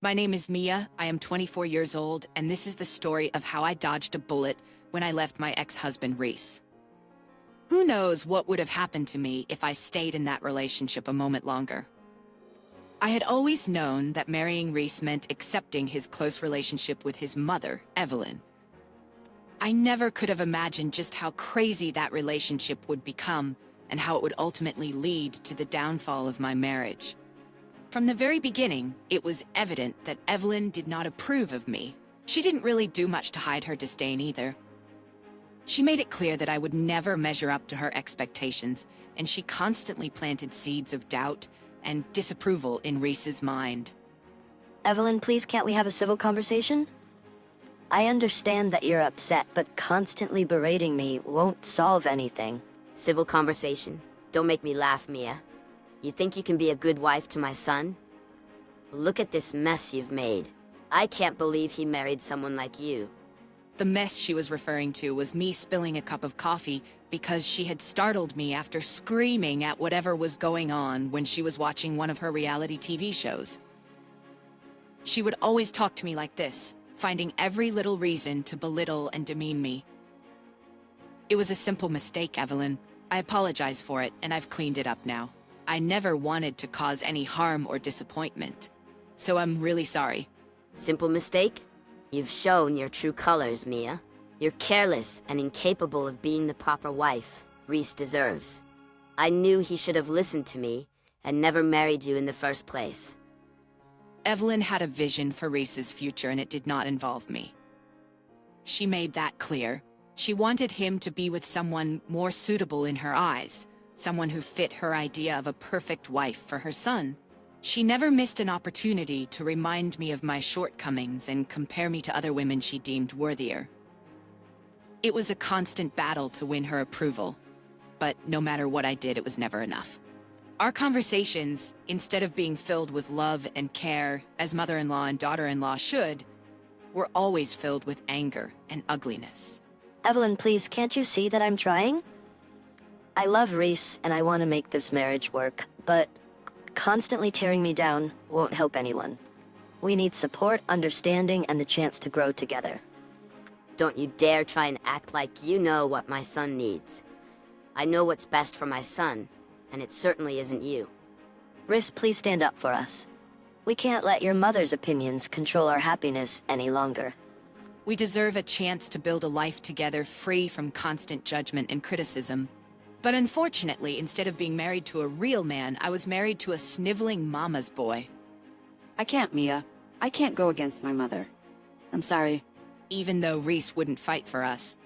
My name is Mia, I am 24 years old, and this is the story of how I dodged a bullet when I left my ex-husband Reese. Who knows what would have happened to me if I stayed in that relationship a moment longer. I had always known that marrying Reese meant accepting his close relationship with his mother, Evelyn. I never could have imagined just how crazy that relationship would become and how it would ultimately lead to the downfall of my marriage. From the very beginning, it was evident that Evelyn did not approve of me. She didn't really do much to hide her disdain either. She made it clear that I would never measure up to her expectations, and she constantly planted seeds of doubt and disapproval in Reese's mind. Evelyn, please can't we have a civil conversation? I understand that you're upset, but constantly berating me won't solve anything. Civil conversation? Don't make me laugh, Mia. You think you can be a good wife to my son? Look at this mess you've made. I can't believe he married someone like you. The mess she was referring to was me spilling a cup of coffee because she had startled me after screaming at whatever was going on when she was watching one of her reality TV shows. She would always talk to me like this, finding every little reason to belittle and demean me. It was a simple mistake, Evelyn. I apologize for it, and I've cleaned it up now. I never wanted to cause any harm or disappointment, so I'm really sorry. Simple mistake? You've shown your true colors, Mia. You're careless and incapable of being the proper wife Reese deserves. I knew he should have listened to me and never married you in the first place. Evelyn had a vision for Reese's future, and it did not involve me. She made that clear. She wanted him to be with someone more suitable in her eyes, someone who fit her idea of a perfect wife for her son. She never missed an opportunity to remind me of my shortcomings and compare me to other women she deemed worthier. It was a constant battle to win her approval, but no matter what I did, it was never enough. Our conversations, instead of being filled with love and care, as mother-in-law and daughter-in-law should, were always filled with anger and ugliness. Evelyn, please, can't you see that I'm trying? I love Reese, and I want to make this marriage work, but constantly tearing me down won't help anyone. We need support, understanding, and the chance to grow together. Don't you dare try and act like you know what my son needs. I know what's best for my son, and it certainly isn't you. Reese, please stand up for us. We can't let your mother's opinions control our happiness any longer. We deserve a chance to build a life together free from constant judgment and criticism. But unfortunately, instead of being married to a real man, I was married to a sniveling mama's boy. I can't, Mia. I can't go against my mother. I'm sorry. Even though Reese wouldn't fight for us,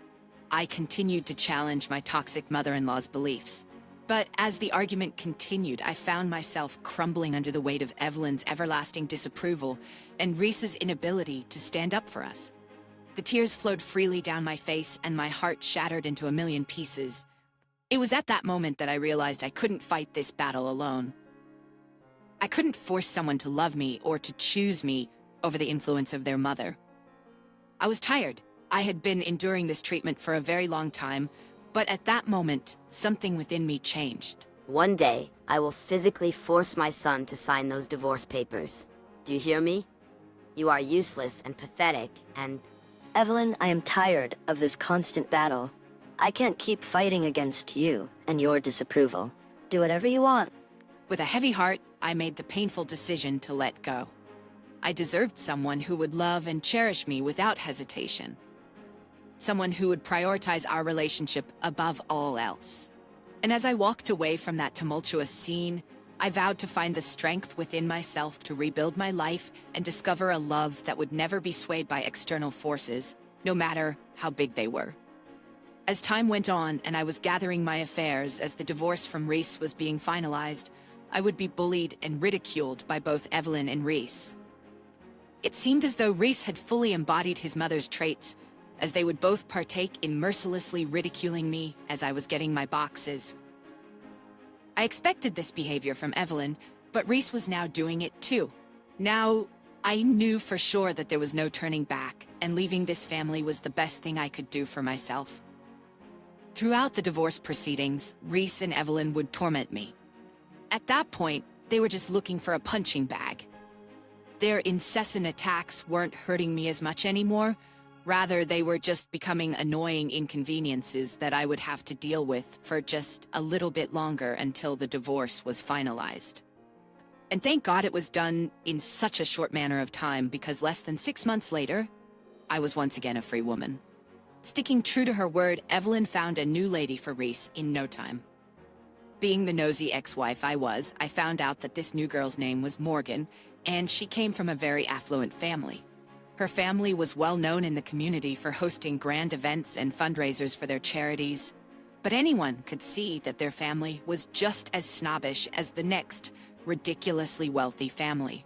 I continued to challenge my toxic mother-in-law's beliefs. But as the argument continued, I found myself crumbling under the weight of Evelyn's everlasting disapproval and Reese's inability to stand up for us. The tears flowed freely down my face, and my heart shattered into a million pieces. It was at that moment that I realized I couldn't fight this battle alone. I couldn't force someone to love me or to choose me over the influence of their mother. I was tired. I had been enduring this treatment for a very long time, but at that moment, something within me changed. One day, I will physically force my son to sign those divorce papers. Do you hear me? You are useless and pathetic, and... Evelyn, I am tired of this constant battle. I can't keep fighting against you and your disapproval. Do whatever you want. With a heavy heart, I made the painful decision to let go. I deserved someone who would love and cherish me without hesitation. Someone who would prioritize our relationship above all else. And as I walked away from that tumultuous scene, I vowed to find the strength within myself to rebuild my life and discover a love that would never be swayed by external forces, no matter how big they were. As time went on and I was gathering my affairs as the divorce from Reese was being finalized, I would be bullied and ridiculed by both Evelyn and Reese. It seemed as though Reese had fully embodied his mother's traits, as they would both partake in mercilessly ridiculing me as I was getting my boxes. I expected this behavior from Evelyn, but Reese was now doing it too. Now, I knew for sure that there was no turning back, and leaving this family was the best thing I could do for myself. Throughout the divorce proceedings, Reese and Evelyn would torment me. At that point, they were just looking for a punching bag. Their incessant attacks weren't hurting me as much anymore. Rather, they were just becoming annoying inconveniences that I would have to deal with for just a little bit longer until the divorce was finalized. And thank God it was done in such a short manner of time, because less than 6 months later, I was once again a free woman. Sticking true to her word, Evelyn found a new lady for Reese in no time. Being the nosy ex-wife I found out that this new girl's name was Morgan, and she came from a very affluent family. Her family was well known in the community for hosting grand events and fundraisers for their charities, but anyone could see that their family was just as snobbish as the next ridiculously wealthy family.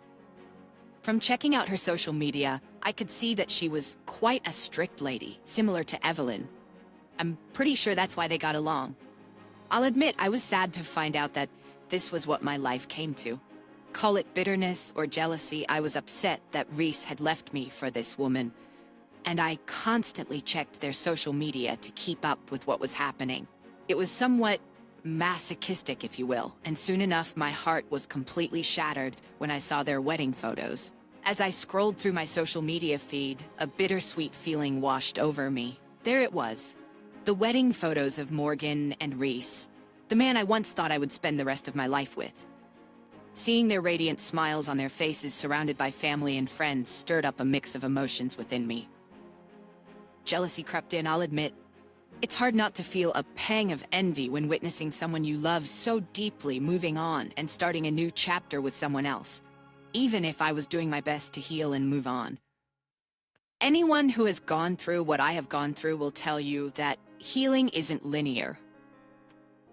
From checking out her social media, I could see that she was quite a strict lady, similar to Evelyn. I'm pretty sure that's why they got along. I'll admit I was sad to find out that this was what my life came to. Call it bitterness or jealousy, I was upset that Reese had left me for this woman, and I constantly checked their social media to keep up with what was happening. It was somewhat masochistic, if you will, and soon enough my heart was completely shattered when I saw their wedding photos. As I scrolled through my social media feed, a bittersweet feeling washed over me. There it was, the wedding photos of Morgan and Reese, the man I once thought I would spend the rest of my life with. Seeing their radiant smiles on their faces surrounded by family and friends stirred up a mix of emotions within me. Jealousy crept in, I'll admit. It's hard not to feel a pang of envy when witnessing someone you love so deeply moving on and starting a new chapter with someone else, even if I was doing my best to heal and move on. Anyone who has gone through what I have gone through will tell you that healing isn't linear.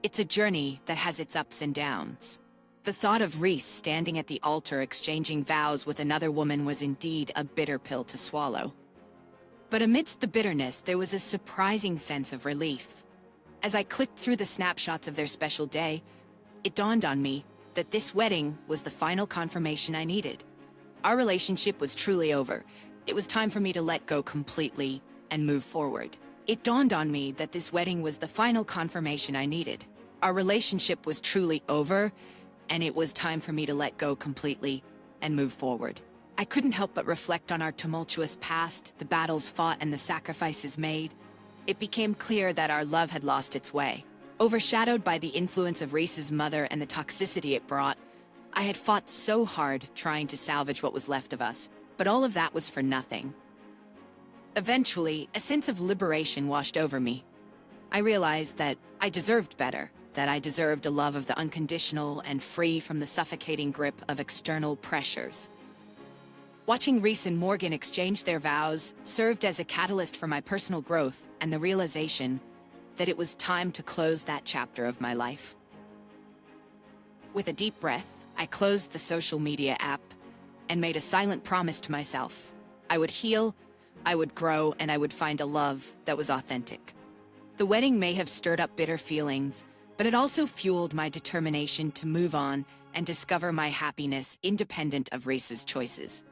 It's a journey that has its ups and downs. The thought of Reese standing at the altar exchanging vows with another woman was indeed a bitter pill to swallow. But amidst the bitterness, there was a surprising sense of relief. As I clicked through the snapshots of their special day, it dawned on me that this wedding was the final confirmation I needed. Our relationship was truly over. It was time for me to let go completely and move forward. It dawned on me that this wedding was the final confirmation I needed. Our relationship was truly over, and it was time for me to let go completely and move forward. I couldn't help but reflect on our tumultuous past, the battles fought and the sacrifices made. It became clear that our love had lost its way. Overshadowed by the influence of Reese's mother and the toxicity it brought, I had fought so hard trying to salvage what was left of us, but all of that was for nothing. Eventually, a sense of liberation washed over me. I realized that I deserved better, that I deserved a love of the unconditional and free from the suffocating grip of external pressures. Watching Reese and Morgan exchange their vows served as a catalyst for my personal growth and the realization that it was time to close that chapter of my life. With a deep breath, I closed the social media app and made a silent promise to myself. I would heal, I would grow, and I would find a love that was authentic. The wedding may have stirred up bitter feelings, but it also fueled my determination to move on and discover my happiness independent of Reese's choices.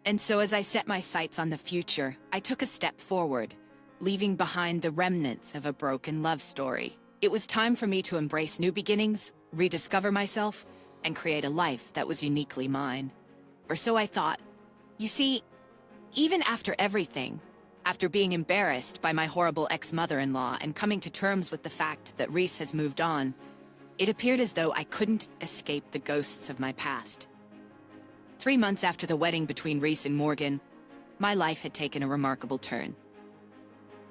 And so as I set my sights on the future, I took a step forward, leaving behind the remnants of a broken love story. It was time for me to embrace new beginnings, rediscover myself, and create a life that was uniquely mine. Or so I thought. You see, even after everything, after being embarrassed by my horrible ex-mother-in-law and coming to terms with the fact that Reese has moved on, it appeared as though I couldn't escape the ghosts of my past. 3 months after the wedding between Reese and Morgan, my life had taken a remarkable turn.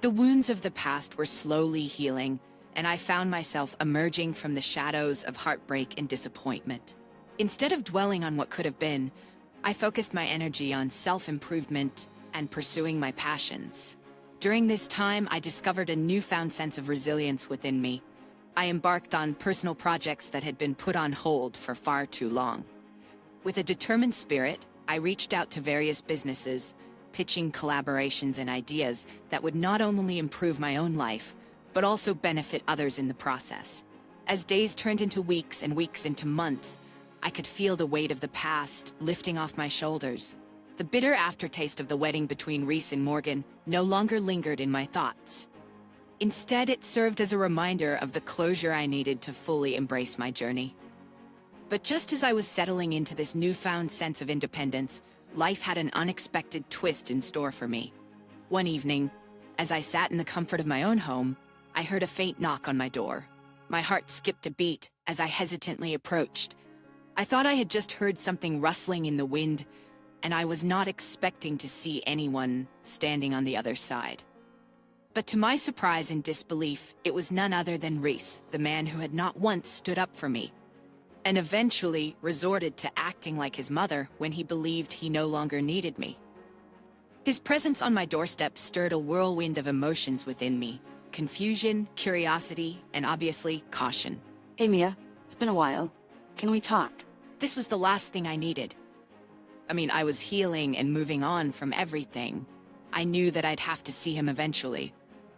The wounds of the past were slowly healing, and I found myself emerging from the shadows of heartbreak and disappointment. Instead of dwelling on what could have been, I focused my energy on self-improvement and pursuing my passions. During this time, I discovered a newfound sense of resilience within me. I embarked on personal projects that had been put on hold for far too long. With a determined spirit, I reached out to various businesses, pitching collaborations and ideas that would not only improve my own life, but also benefit others in the process. As days turned into weeks and weeks into months, I could feel the weight of the past lifting off my shoulders. The bitter aftertaste of the wedding between Reese and Morgan no longer lingered in my thoughts. Instead, it served as a reminder of the closure I needed to fully embrace my journey. But just as I was settling into this newfound sense of independence, life had an unexpected twist in store for me. One evening, as I sat in the comfort of my own home, I heard a faint knock on my door. My heart skipped a beat as I hesitantly approached. I thought I had just heard something rustling in the wind, and I was not expecting to see anyone standing on the other side. But to my surprise and disbelief, it was none other than Reese, the man who had not once stood up for me, and eventually resorted to acting like his mother when he believed he no longer needed me. His presence on my doorstep stirred a whirlwind of emotions within me: confusion, curiosity, and obviously caution. Hey, Mia. It's been a while. Can we talk? This was the last thing I needed. I was healing and moving on from everything. I knew that I'd have to see him eventually,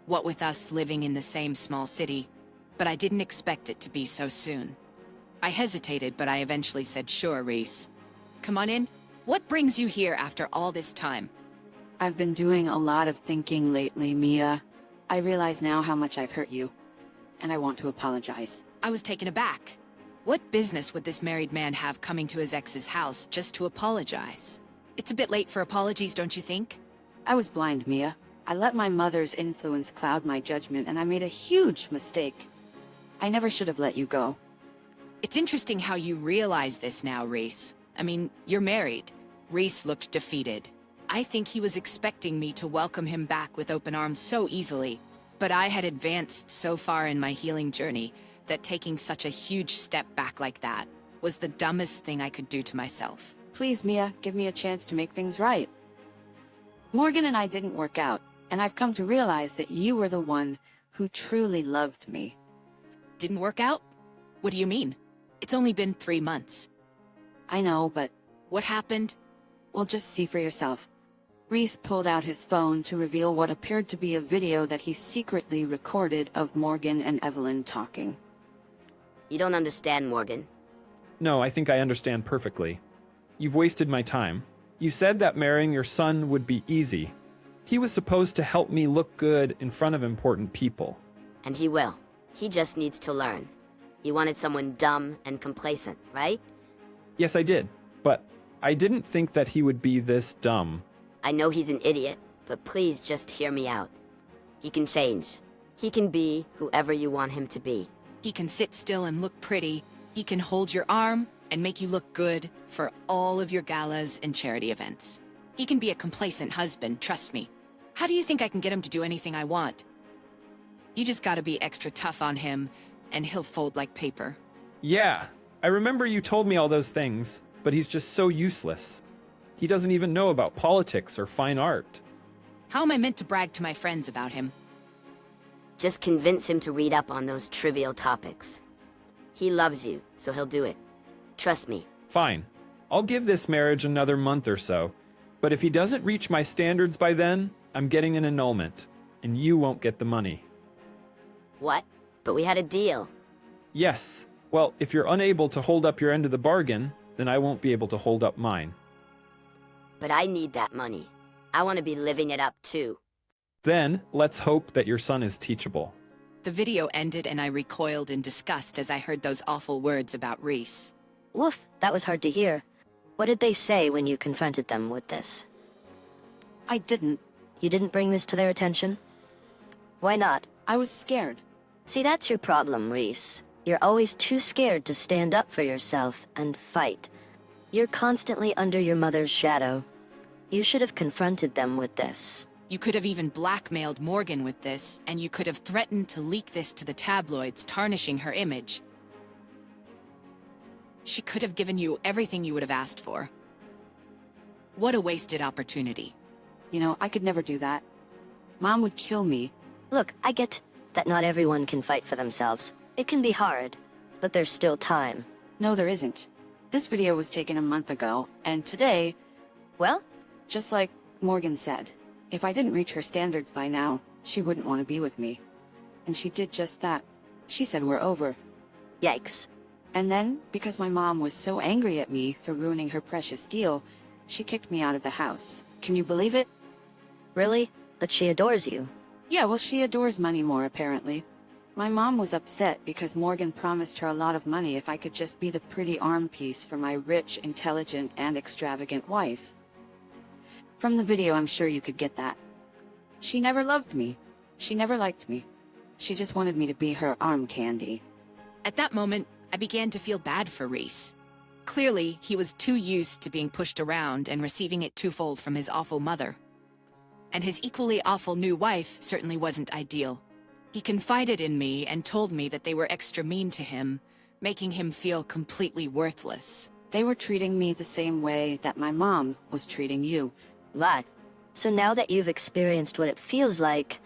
what with us living in the same small city, but I didn't expect it to be so soon. I hesitated, but I eventually said, "Sure, Reese. Come on in. What brings you here after all this time?" I've been doing a lot of thinking lately, Mia. I realize now how much I've hurt you, and I want to apologize. I was taken aback. What business would this married man have coming to his ex's house just to apologize? It's a bit late for apologies, don't you think? I was blind, Mia. I let my mother's influence cloud my judgment, and I made a huge mistake. I never should have let you go. It's interesting how you realize this now, Reese. You're married. Reese looked defeated. I think he was expecting me to welcome him back with open arms so easily, but I had advanced so far in my healing journey that taking such a huge step back like that was the dumbest thing I could do to myself. Please, Mia, give me a chance to make things right. Morgan and I didn't work out, and I've come to realize that you were the one who truly loved me. Didn't work out? What do you mean? It's only been 3 months. I know, but What happened? well, just see for yourself. Reese pulled out his phone to reveal what appeared to be a video that he secretly recorded of Morgan and Evelyn talking. You don't understand, Morgan. No, I think I understand perfectly. You've wasted my time. You said that marrying your son would be easy. He was supposed to help me look good in front of important people. And he will. He just needs to learn. You wanted someone dumb and complacent, right? Yes, I did. But I didn't think that he would be this dumb. I know he's an idiot, but please just hear me out. He can change. He can be whoever you want him to be. He can sit still and look pretty. He can hold your arm and make you look good for all of your galas and charity events. He can be a complacent husband, trust me. How do you think I can get him to do anything I want? You just gotta be extra tough on him, and he'll fold like paper. Yeah, I remember you told me all those things, but he's just so useless. He doesn't even know about politics or fine art. How am I meant to brag to my friends about him? Just convince him to read up on those trivial topics. He loves you, so he'll do it. Trust me. Fine. I'll give this marriage another month or so. But if he doesn't reach my standards by then, I'm getting an annulment, and you won't get the money. What? But we had a deal. Yes. Well, if you're unable to hold up your end of the bargain, then I won't be able to hold up mine. But I need that money. I want to be living it up too. Then, let's hope that your son is teachable. The video ended and I recoiled in disgust as I heard those awful words about Reese. Woof, that was hard to hear. What did they say when you confronted them with this? I didn't. You didn't bring this to their attention? Why not? I was scared. See, that's your problem, Reese. You're always too scared to stand up for yourself and fight. You're constantly under your mother's shadow. You should have confronted them with this. You could have even blackmailed Morgan with this, and you could have threatened to leak this to the tabloids, tarnishing her image. She could have given you everything you would have asked for. What a wasted opportunity. You know, I could never do that. Mom would kill me. Look, I get that not everyone can fight for themselves. It can be hard, but there's still time. No, there isn't. This video was taken a month ago, and today, Well, just like Morgan said, if I didn't reach her standards by now, she wouldn't want to be with me. And she did just that. She said we're over. yikes. And then, because my mom was so angry at me for ruining her precious deal, she kicked me out of the house. Can you believe it? Really? But she adores you. Yeah, well, she adores money more, apparently. My mom was upset because Morgan promised her a lot of money if I could just be the pretty arm piece for my rich, intelligent, and extravagant wife. From the video, I'm sure you could get that. She never loved me. She never liked me. She just wanted me to be her arm candy. At that moment, I began to feel bad for Reese. Clearly, he was too used to being pushed around and receiving it twofold from his awful mother. And his equally awful new wife certainly wasn't ideal. He confided in me and told me that they were extra mean to him, making him feel completely worthless. They were treating me the same way that my mom was treating you. What? So now that you've experienced what it feels like,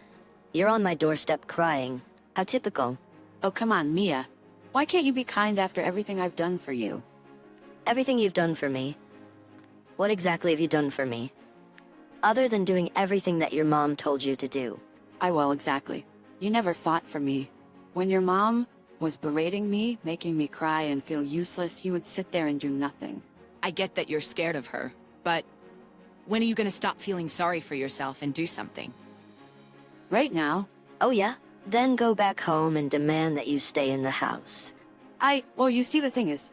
you're on my doorstep crying. How typical. Oh, come on, Mia. Why can't you be kind after everything I've done for you? Everything you've done for me. What exactly have you done for me? Other than doing everything that your mom told you to do. Well, exactly. You never fought for me. When your mom was berating me, making me cry and feel useless, you would sit there and do nothing. I get that you're scared of her, but when are you gonna stop feeling sorry for yourself and do something? Right now, Oh yeah? Then go back home and demand that you stay in the house. well, you see, the thing is,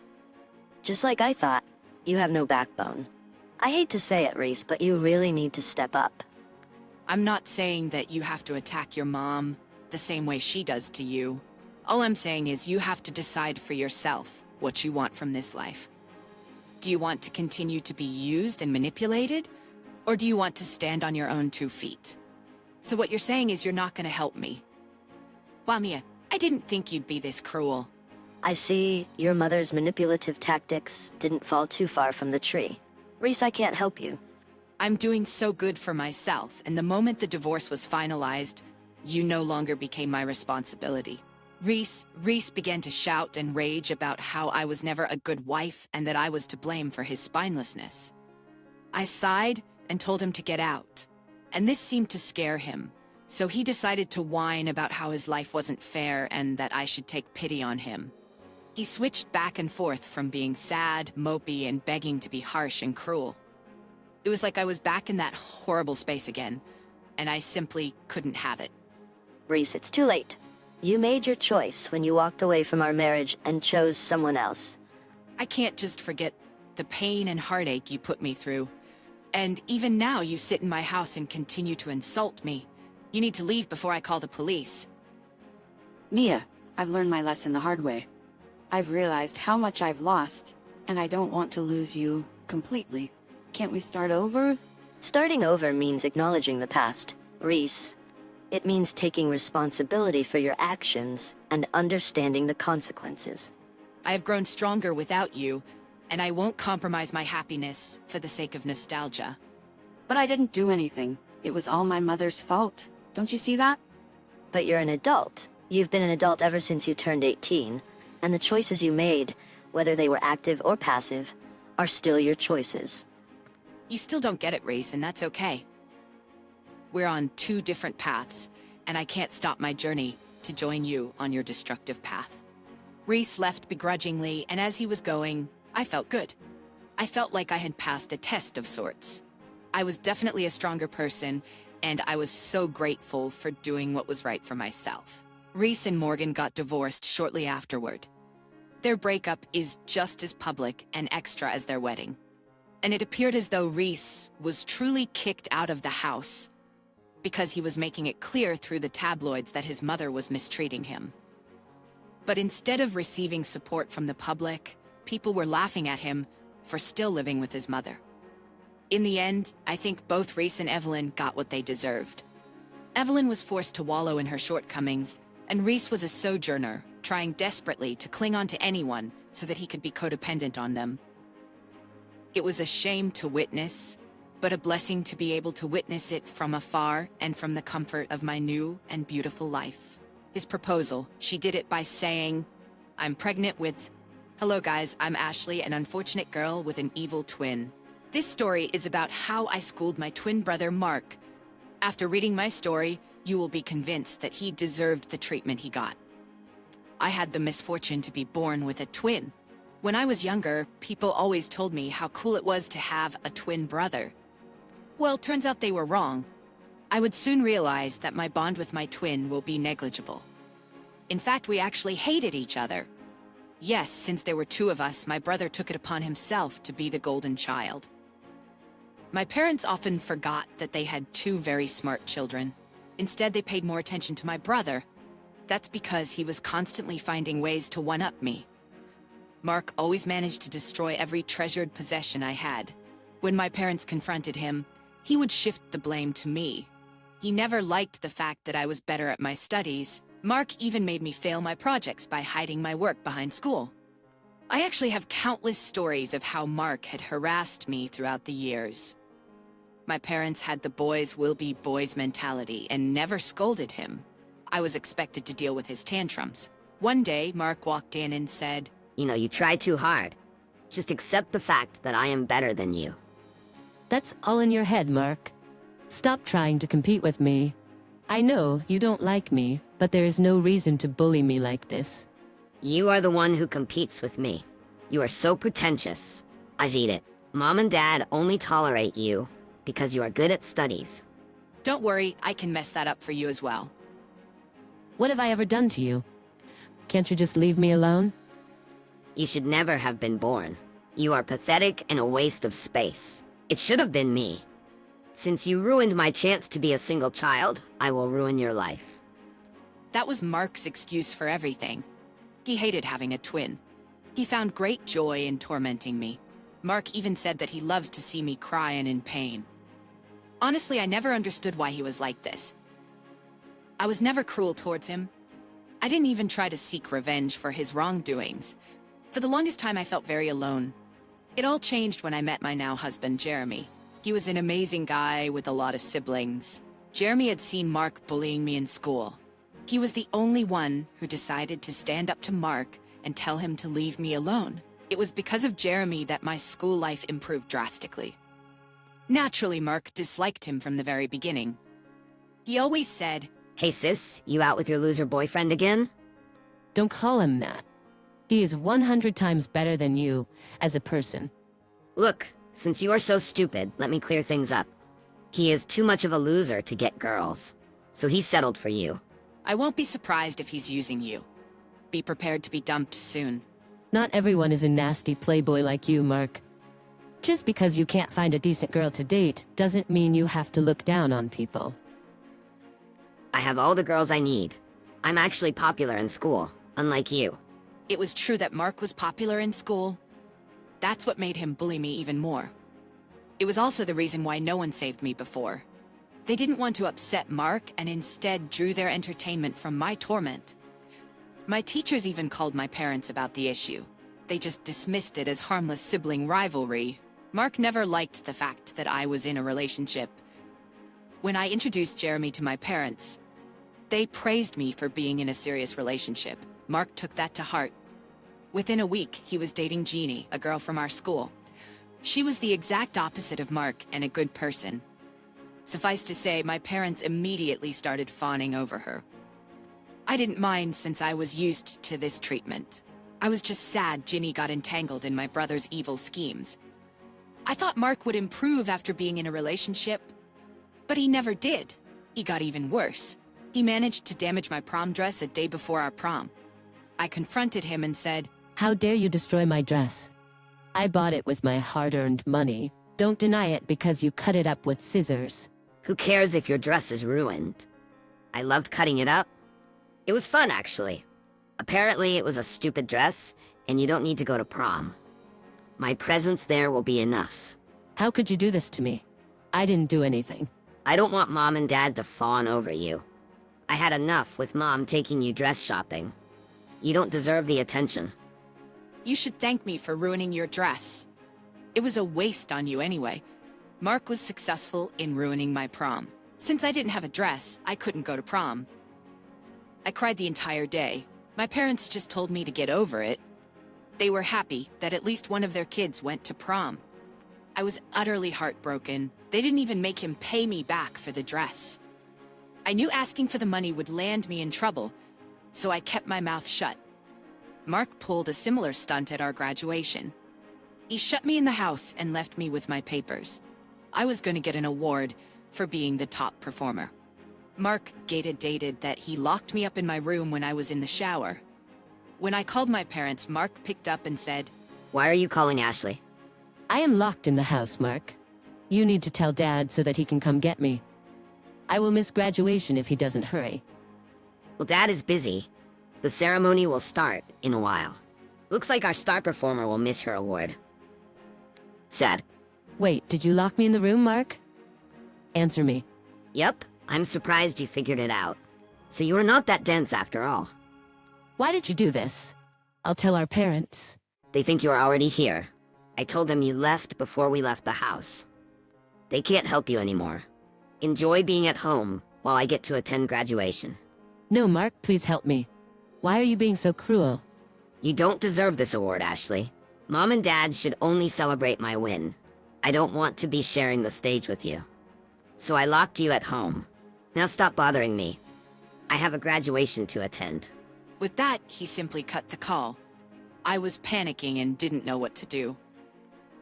Just like I thought, you have no backbone. I hate to say it, Reese, but you really need to step up. I'm not saying that you have to attack your mom the same way she does to you. All I'm saying is you have to decide for yourself what you want from this life. Do you want to continue to be used and manipulated? Or do you want to stand on your own 2 feet? So what you're saying is you're not gonna help me. Wow, Mia, I didn't think you'd be this cruel. I see your mother's manipulative tactics didn't fall too far from the tree. Reese, I can't help you. I'm doing so good for myself, and the moment the divorce was finalized, you no longer became my responsibility. Reese began to shout and rage about how I was never a good wife and that I was to blame for his spinelessness. I sighed and told him to get out, and this seemed to scare him, so he decided to whine about how his life wasn't fair and that I should take pity on him. He switched back and forth from being sad, mopey, and begging to be harsh and cruel. It was like I was back in that horrible space again, and I simply couldn't have it. Reese, it's too late. You made your choice when you walked away from our marriage and chose someone else. I can't just forget the pain and heartache you put me through. And even now you sit in my house and continue to insult me. You need to leave before I call the police. Mia, I've learned my lesson the hard way. I've realized how much I've lost, and I don't want to lose you completely. Can't we start over? Starting over means acknowledging the past, Reese. It means taking responsibility for your actions and understanding the consequences. I have grown stronger without you, and I won't compromise my happiness for the sake of nostalgia. But I didn't do anything. It was all my mother's fault. Don't you see that? But you're an adult. You've been an adult ever since you turned 18, and the choices you made, whether they were active or passive, are still your choices. You still don't get it, Reese, and that's okay. We're on 2 different paths, and I can't stop my journey to join you on your destructive path. Reese left begrudgingly, and as he was going, I felt good. I felt like I had passed a test of sorts. I was definitely a stronger person, and I was so grateful for doing what was right for myself. Reese and Morgan got divorced shortly afterward. Their breakup is just as public and extra as their wedding. And it appeared as though Reese was truly kicked out of the house because he was making it clear through the tabloids that his mother was mistreating him. But instead of receiving support from the public, people were laughing at him for still living with his mother. In the end, I think both Reese and Evelyn got what they deserved. Evelyn was forced to wallow in her shortcomings, and Reese was a sojourner, trying desperately to cling on to anyone so that he could be codependent on them. It was a shame to witness, but a blessing to be able to witness it from afar and from the comfort of my new and beautiful life. His proposal, she did it by saying, "I'm pregnant with..." Hello guys, I'm Ashley, an unfortunate girl with an evil twin. This story is about how I schooled my twin brother Mark. After reading my story, you will be convinced that he deserved the treatment he got. I had the misfortune to be born with a twin. When I was younger, people always told me how cool it was to have a twin brother. Well, turns out they were wrong. I would soon realize that my bond with my twin will be negligible. In fact, we actually hated each other. Yes, since there were 2 of us, my brother took it upon himself to be the golden child. My parents often forgot that they had two very smart children. Instead, they paid more attention to my brother. That's because he was constantly finding ways to one-up me. Mark always managed to destroy every treasured possession I had. When my parents confronted him, he would shift the blame to me. He never liked the fact that I was better at my studies. Mark even made me fail my projects by hiding my work behind school. I actually have countless stories of how Mark had harassed me throughout the years. My parents had the boys will be boys mentality and never scolded him. I was expected to deal with his tantrums. One day, Mark walked in and said, You know, you try too hard. Just accept the fact that I am better than you. That's all in your head, Mark. Stop trying to compete with me. I know you don't like me, but there is no reason to bully me like this. You are the one who competes with me. You are so pretentious. Ajit it. Mom and Dad only tolerate you because you are good at studies. Don't worry, I can mess that up for you as well. What have I ever done to you? Can't you just leave me alone? You should never have been born. You are pathetic and a waste of space. It should have been me. Since you ruined my chance to be a single child, I will ruin your life. That was Mark's excuse for everything. He hated having a twin. He found great joy in tormenting me. Mark even said that he loves to see me cry and in pain. Honestly, I never understood why he was like this. I was never cruel towards him. I didn't even try to seek revenge for his wrongdoings. For the longest time, I felt very alone. It all changed when I met my now husband, Jeremy. He was an amazing guy with a lot of siblings. Jeremy had seen Mark bullying me in school. He was the only one who decided to stand up to Mark and tell him to leave me alone. It was because of Jeremy that my school life improved drastically. Naturally, Mark disliked him from the very beginning. He always said, Hey sis, you out with your loser boyfriend again? Don't call him that. He is 100 times better than you as a person. Look, since you are so stupid, let me clear things up. He is too much of a loser to get girls, so he settled for you. I won't be surprised if he's using you. Be prepared to be dumped soon. Not everyone is a nasty playboy like you, Mark. Just because you can't find a decent girl to date doesn't mean you have to look down on people. I have all the girls I need. I'm actually popular in school, unlike you. It was true that Mark was popular in school. That's what made him bully me even more. It was also the reason why no one saved me before. They didn't want to upset Mark and instead drew their entertainment from my torment. My teachers even called my parents about the issue. They just dismissed it as harmless sibling rivalry. Mark never liked the fact that I was in a relationship. When I introduced Jeremy to my parents, they praised me for being in a serious relationship. Mark took that to heart. Within a week, he was dating Jeannie, a girl from our school. She was the exact opposite of Mark and a good person. Suffice to say, my parents immediately started fawning over her. I didn't mind since I was used to this treatment. I was just sad Ginny got entangled in my brother's evil schemes. I thought Mark would improve after being in a relationship, but he never did. He got even worse. He managed to damage my prom dress a day before our prom. I confronted him and said, How dare you destroy my dress? I bought it with my hard-earned money. Don't deny it because you cut it up with scissors. Who cares if your dress is ruined? I loved cutting it up. It was fun, actually. Apparently, it was a stupid dress, and you don't need to go to prom. My presence there will be enough. How could you do this to me? I didn't do anything. I don't want Mom and Dad to fawn over you. I had enough with Mom taking you dress shopping. You don't deserve the attention. You should thank me for ruining your dress. It was a waste on you anyway. Mark was successful in ruining my prom. Since I didn't have a dress, I couldn't go to prom. I cried the entire day. My parents just told me to get over it. They were happy that at least one of their kids went to prom. I was utterly heartbroken. They didn't even make him pay me back for the dress. I knew asking for the money would land me in trouble, so I kept my mouth shut. Mark pulled a similar stunt at our graduation. He shut me in the house and left me with my papers. I was going to get an award for being the top performer. Mark dated that he locked me up in my room when I was in the shower. When I called my parents, Mark picked up and said, Why are you calling Ashley? I am locked in the house, Mark. You need to tell Dad so that he can come get me. I will miss graduation if he doesn't hurry. Well, Dad is busy. The ceremony will start in a while. Looks like our star performer will miss her award. Sad. Wait, did you lock me in the room, Mark? Answer me. Yep, I'm surprised you figured it out. So you are not that dense after all. Why did you do this? I'll tell our parents. They think you're already here. I told them you left before we left the house. They can't help you anymore. Enjoy being at home while I get to attend graduation. No, Mark, please help me. Why are you being so cruel? You don't deserve this award, Ashley. Mom and Dad should only celebrate my win. I don't want to be sharing the stage with you. So I locked you at home. Now stop bothering me. I have a graduation to attend. With that, he simply cut the call. I was panicking and didn't know what to do.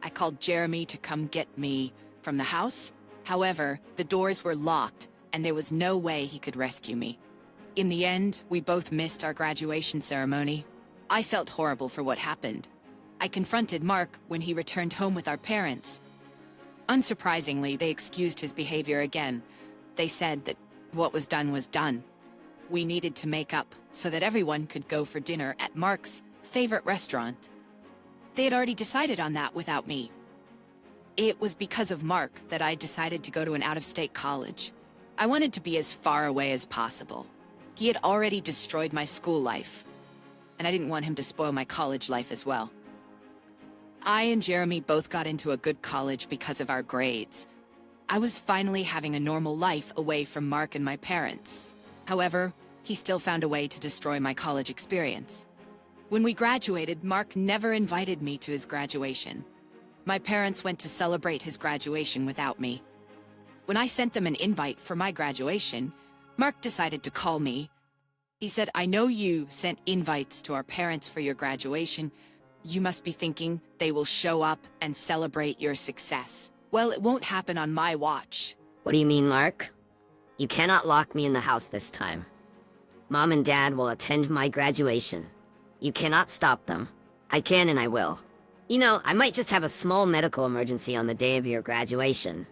I called Jeremy to come get me from the house. However, the doors were locked and there was no way he could rescue me. In the end, we both missed our graduation ceremony. I felt horrible for what happened. I confronted Mark when he returned home with our parents. Unsurprisingly, they excused his behavior again. They said that what was done. We needed to make up so that everyone could go for dinner at Mark's favorite restaurant. They had already decided on that without me. It was because of Mark that I decided to go to an out-of-state college. I wanted to be as far away as possible. He had already destroyed my school life, and I didn't want him to spoil my college life as well. I and Jeremy both got into a good college because of our grades. I was finally having a normal life away from Mark and my parents. However, he still found a way to destroy my college experience. When we graduated, Mark never invited me to his graduation. My parents went to celebrate his graduation without me. When I sent them an invite for my graduation, Mark decided to call me. He said, "I know you sent invites to our parents for your graduation. You must be thinking they will show up and celebrate your success. Well, it won't happen on my watch." What do you mean, Mark? You cannot lock me in the house this time. Mom and Dad will attend my graduation. You cannot stop them. I can and I will. You know, I might just have a small medical emergency on the day of your graduation.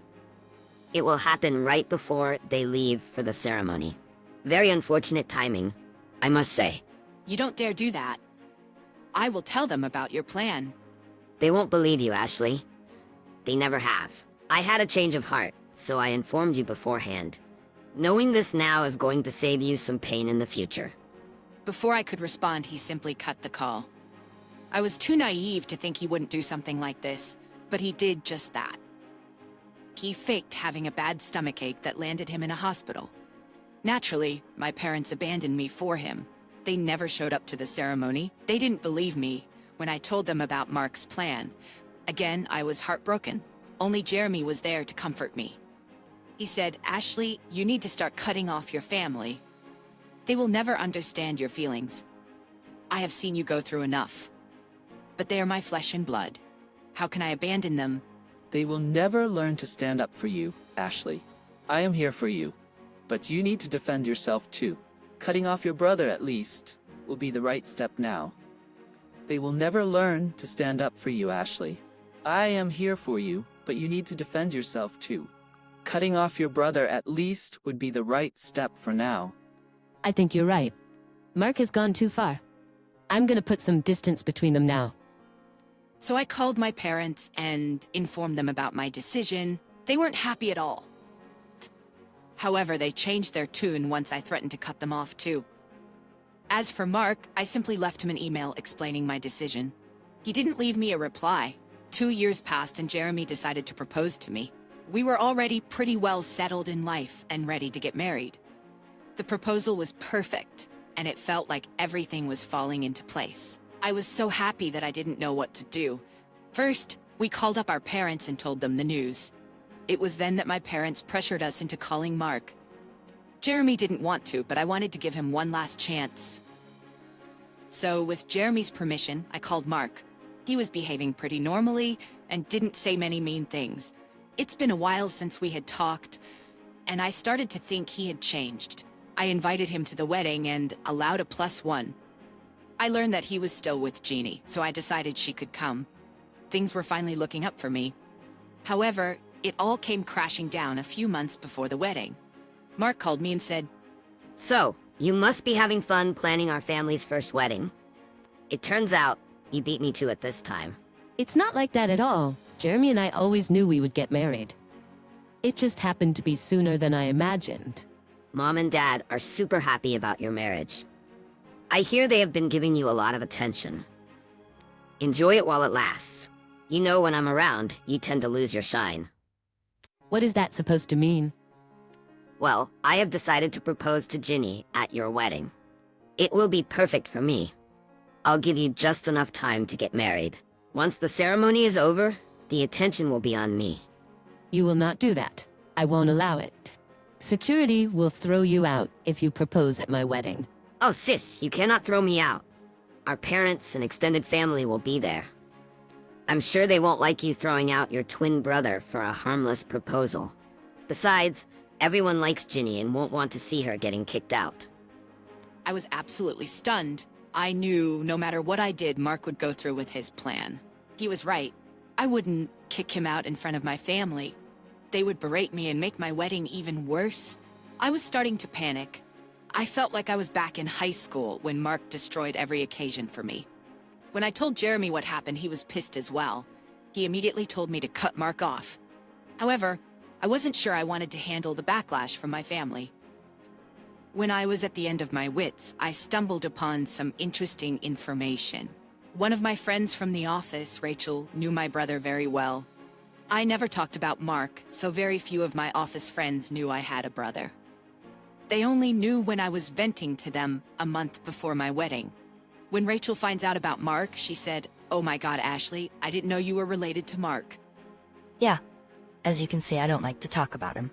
It will happen right before they leave for the ceremony. Very unfortunate timing, I must say. You don't dare do that. I will tell them about your plan. They won't believe you, Ashley. They never have. I had a change of heart, so I informed you beforehand. Knowing this now is going to save you some pain in the future. Before I could respond, he simply cut the call. I was too naive to think he wouldn't do something like this, but he did just that. He faked having a bad stomachache that landed him in a hospital. Naturally, my parents abandoned me for him. They never showed up to the ceremony. They didn't believe me when I told them about Mark's plan. Again, I was heartbroken. Only Jeremy was there to comfort me. He said, "Ashley, you need to start cutting off your family. They will never understand your feelings. I have seen you go through enough. But they are my flesh and blood. How can I abandon them?" They will never learn to stand up for you, Ashley. I am here for you. But you need to defend yourself too. Cutting off your brother, at least, will be the right step now. They will never learn to stand up for you, Ashley. I am here for you, but you need to defend yourself too. Cutting off your brother, at least, would be the right step for now. I think you're right. Mark has gone too far. I'm gonna put some distance between them now. So I called my parents and informed them about my decision. They weren't happy at all. However, they changed their tune once I threatened to cut them off too. As for Mark, I simply left him an email explaining my decision. He didn't leave me a reply. 2 years passed and Jeremy decided to propose to me. We were already pretty well settled in life and ready to get married. The proposal was perfect, and it felt like everything was falling into place. I was so happy that I didn't know what to do. First, we called up our parents and told them the news. It was then that my parents pressured us into calling Mark. Jeremy didn't want to, but I wanted to give him one last chance. So, with Jeremy's permission, I called Mark. He was behaving pretty normally and didn't say many mean things. It's been a while since we had talked, and I started to think he had changed. I invited him to the wedding and allowed a +1. I learned that he was still with Jeannie, so I decided she could come. Things were finally looking up for me. However, It all came crashing down a few months before the wedding. Mark called me and said, So, you must be having fun planning our family's first wedding. It turns out, you beat me to it this time. It's not like that at all. Jeremy and I always knew we would get married. It just happened to be sooner than I imagined. Mom and Dad are super happy about your marriage. I hear they have been giving you a lot of attention. Enjoy it while it lasts. You know when I'm around, you tend to lose your shine. What is that supposed to mean? Well, I have decided to propose to Ginny at your wedding. It will be perfect for me. I'll give you just enough time to get married. Once the ceremony is over, the attention will be on me. You will not do that. I won't allow it. Security will throw you out if you propose at my wedding. Oh, sis, you cannot throw me out. Our parents and extended family will be there. I'm sure they won't like you throwing out your twin brother for a harmless proposal. Besides, everyone likes Ginny and won't want to see her getting kicked out. I was absolutely stunned. I knew no matter what I did, Mark would go through with his plan. He was right. I wouldn't kick him out in front of my family. They would berate me and make my wedding even worse. I was starting to panic. I felt like I was back in high school when Mark destroyed every occasion for me. When I told Jeremy what happened, he was pissed as well. He immediately told me to cut Mark off. However, I wasn't sure I wanted to handle the backlash from my family. When I was at the end of my wits, I stumbled upon some interesting information. One of my friends from the office, Rachel, knew my brother very well. I never talked about Mark, so very few of my office friends knew I had a brother. They only knew when I was venting to them a month before my wedding. When Rachel finds out about Mark, she said, "Oh my God, Ashley, I didn't know you were related to Mark." Yeah. As you can see, I don't like to talk about him.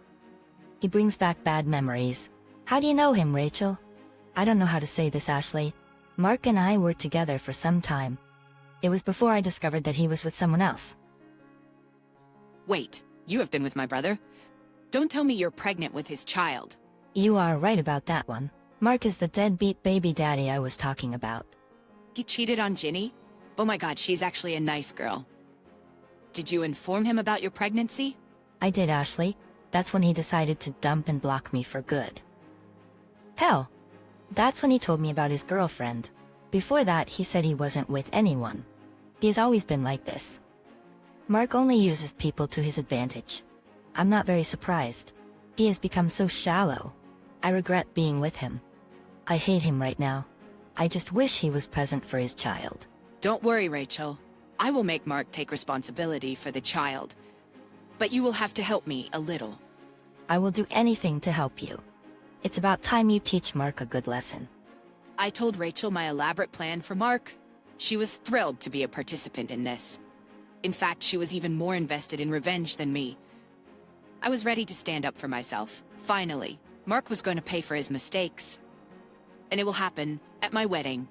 He brings back bad memories. How do you know him, Rachel? I don't know how to say this, Ashley. Mark and I were together for some time. It was before I discovered that he was with someone else. Wait, you have been with my brother? Don't tell me you're pregnant with his child. You are right about that one. Mark is the deadbeat baby daddy I was talking about. He cheated on Ginny? Oh my God, she's actually a nice girl. Did you inform him about your pregnancy? I did, Ashley. That's when he decided to dump and block me for good. Hell, that's when he told me about his girlfriend. Before that, he said he wasn't with anyone. He's always been like this. Mark only uses people to his advantage. I'm not very surprised. He has become so shallow. I regret being with him. I hate him right now. I just wish he was present for his child. Don't worry, Rachel. I will make Mark take responsibility for the child. But you will have to help me a little. I will do anything to help you. It's about time you teach Mark a good lesson. I told Rachel my elaborate plan for Mark. She was thrilled to be a participant in this. In fact, she was even more invested in revenge than me. I was ready to stand up for myself. Finally, Mark was going to pay for his mistakes. And it will happen at my wedding.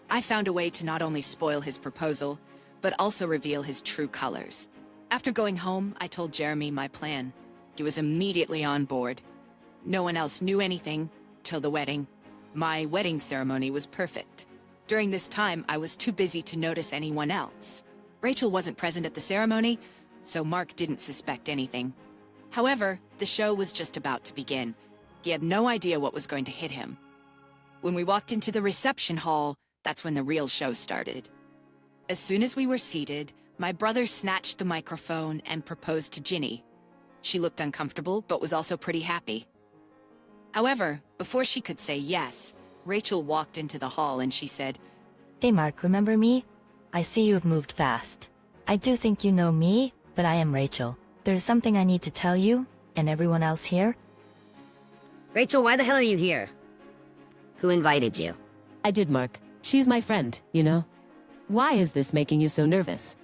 I found a way to not only spoil his proposal, but also reveal his true colors. After going home, I told Jeremy my plan. He was immediately on board. No one else knew anything till the wedding. My wedding ceremony was perfect. During this time, I was too busy to notice anyone else. Rachel wasn't present at the ceremony, so Mark didn't suspect anything. However, the show was just about to begin. He had no idea what was going to hit him. When we walked into the reception hall, that's when the real show started. As soon as we were seated, my brother snatched the microphone and proposed to Ginny. She looked uncomfortable, but was also pretty happy. However, before she could say yes, Rachel walked into the hall and she said, Hey Mark, remember me? I see you have moved fast. I do think you know me, but I am Rachel. There's something I need to tell you, and everyone else here. Rachel, why the hell are you here? Who invited you? I did, Mark. She's my friend, you know? Why is this making you so nervous?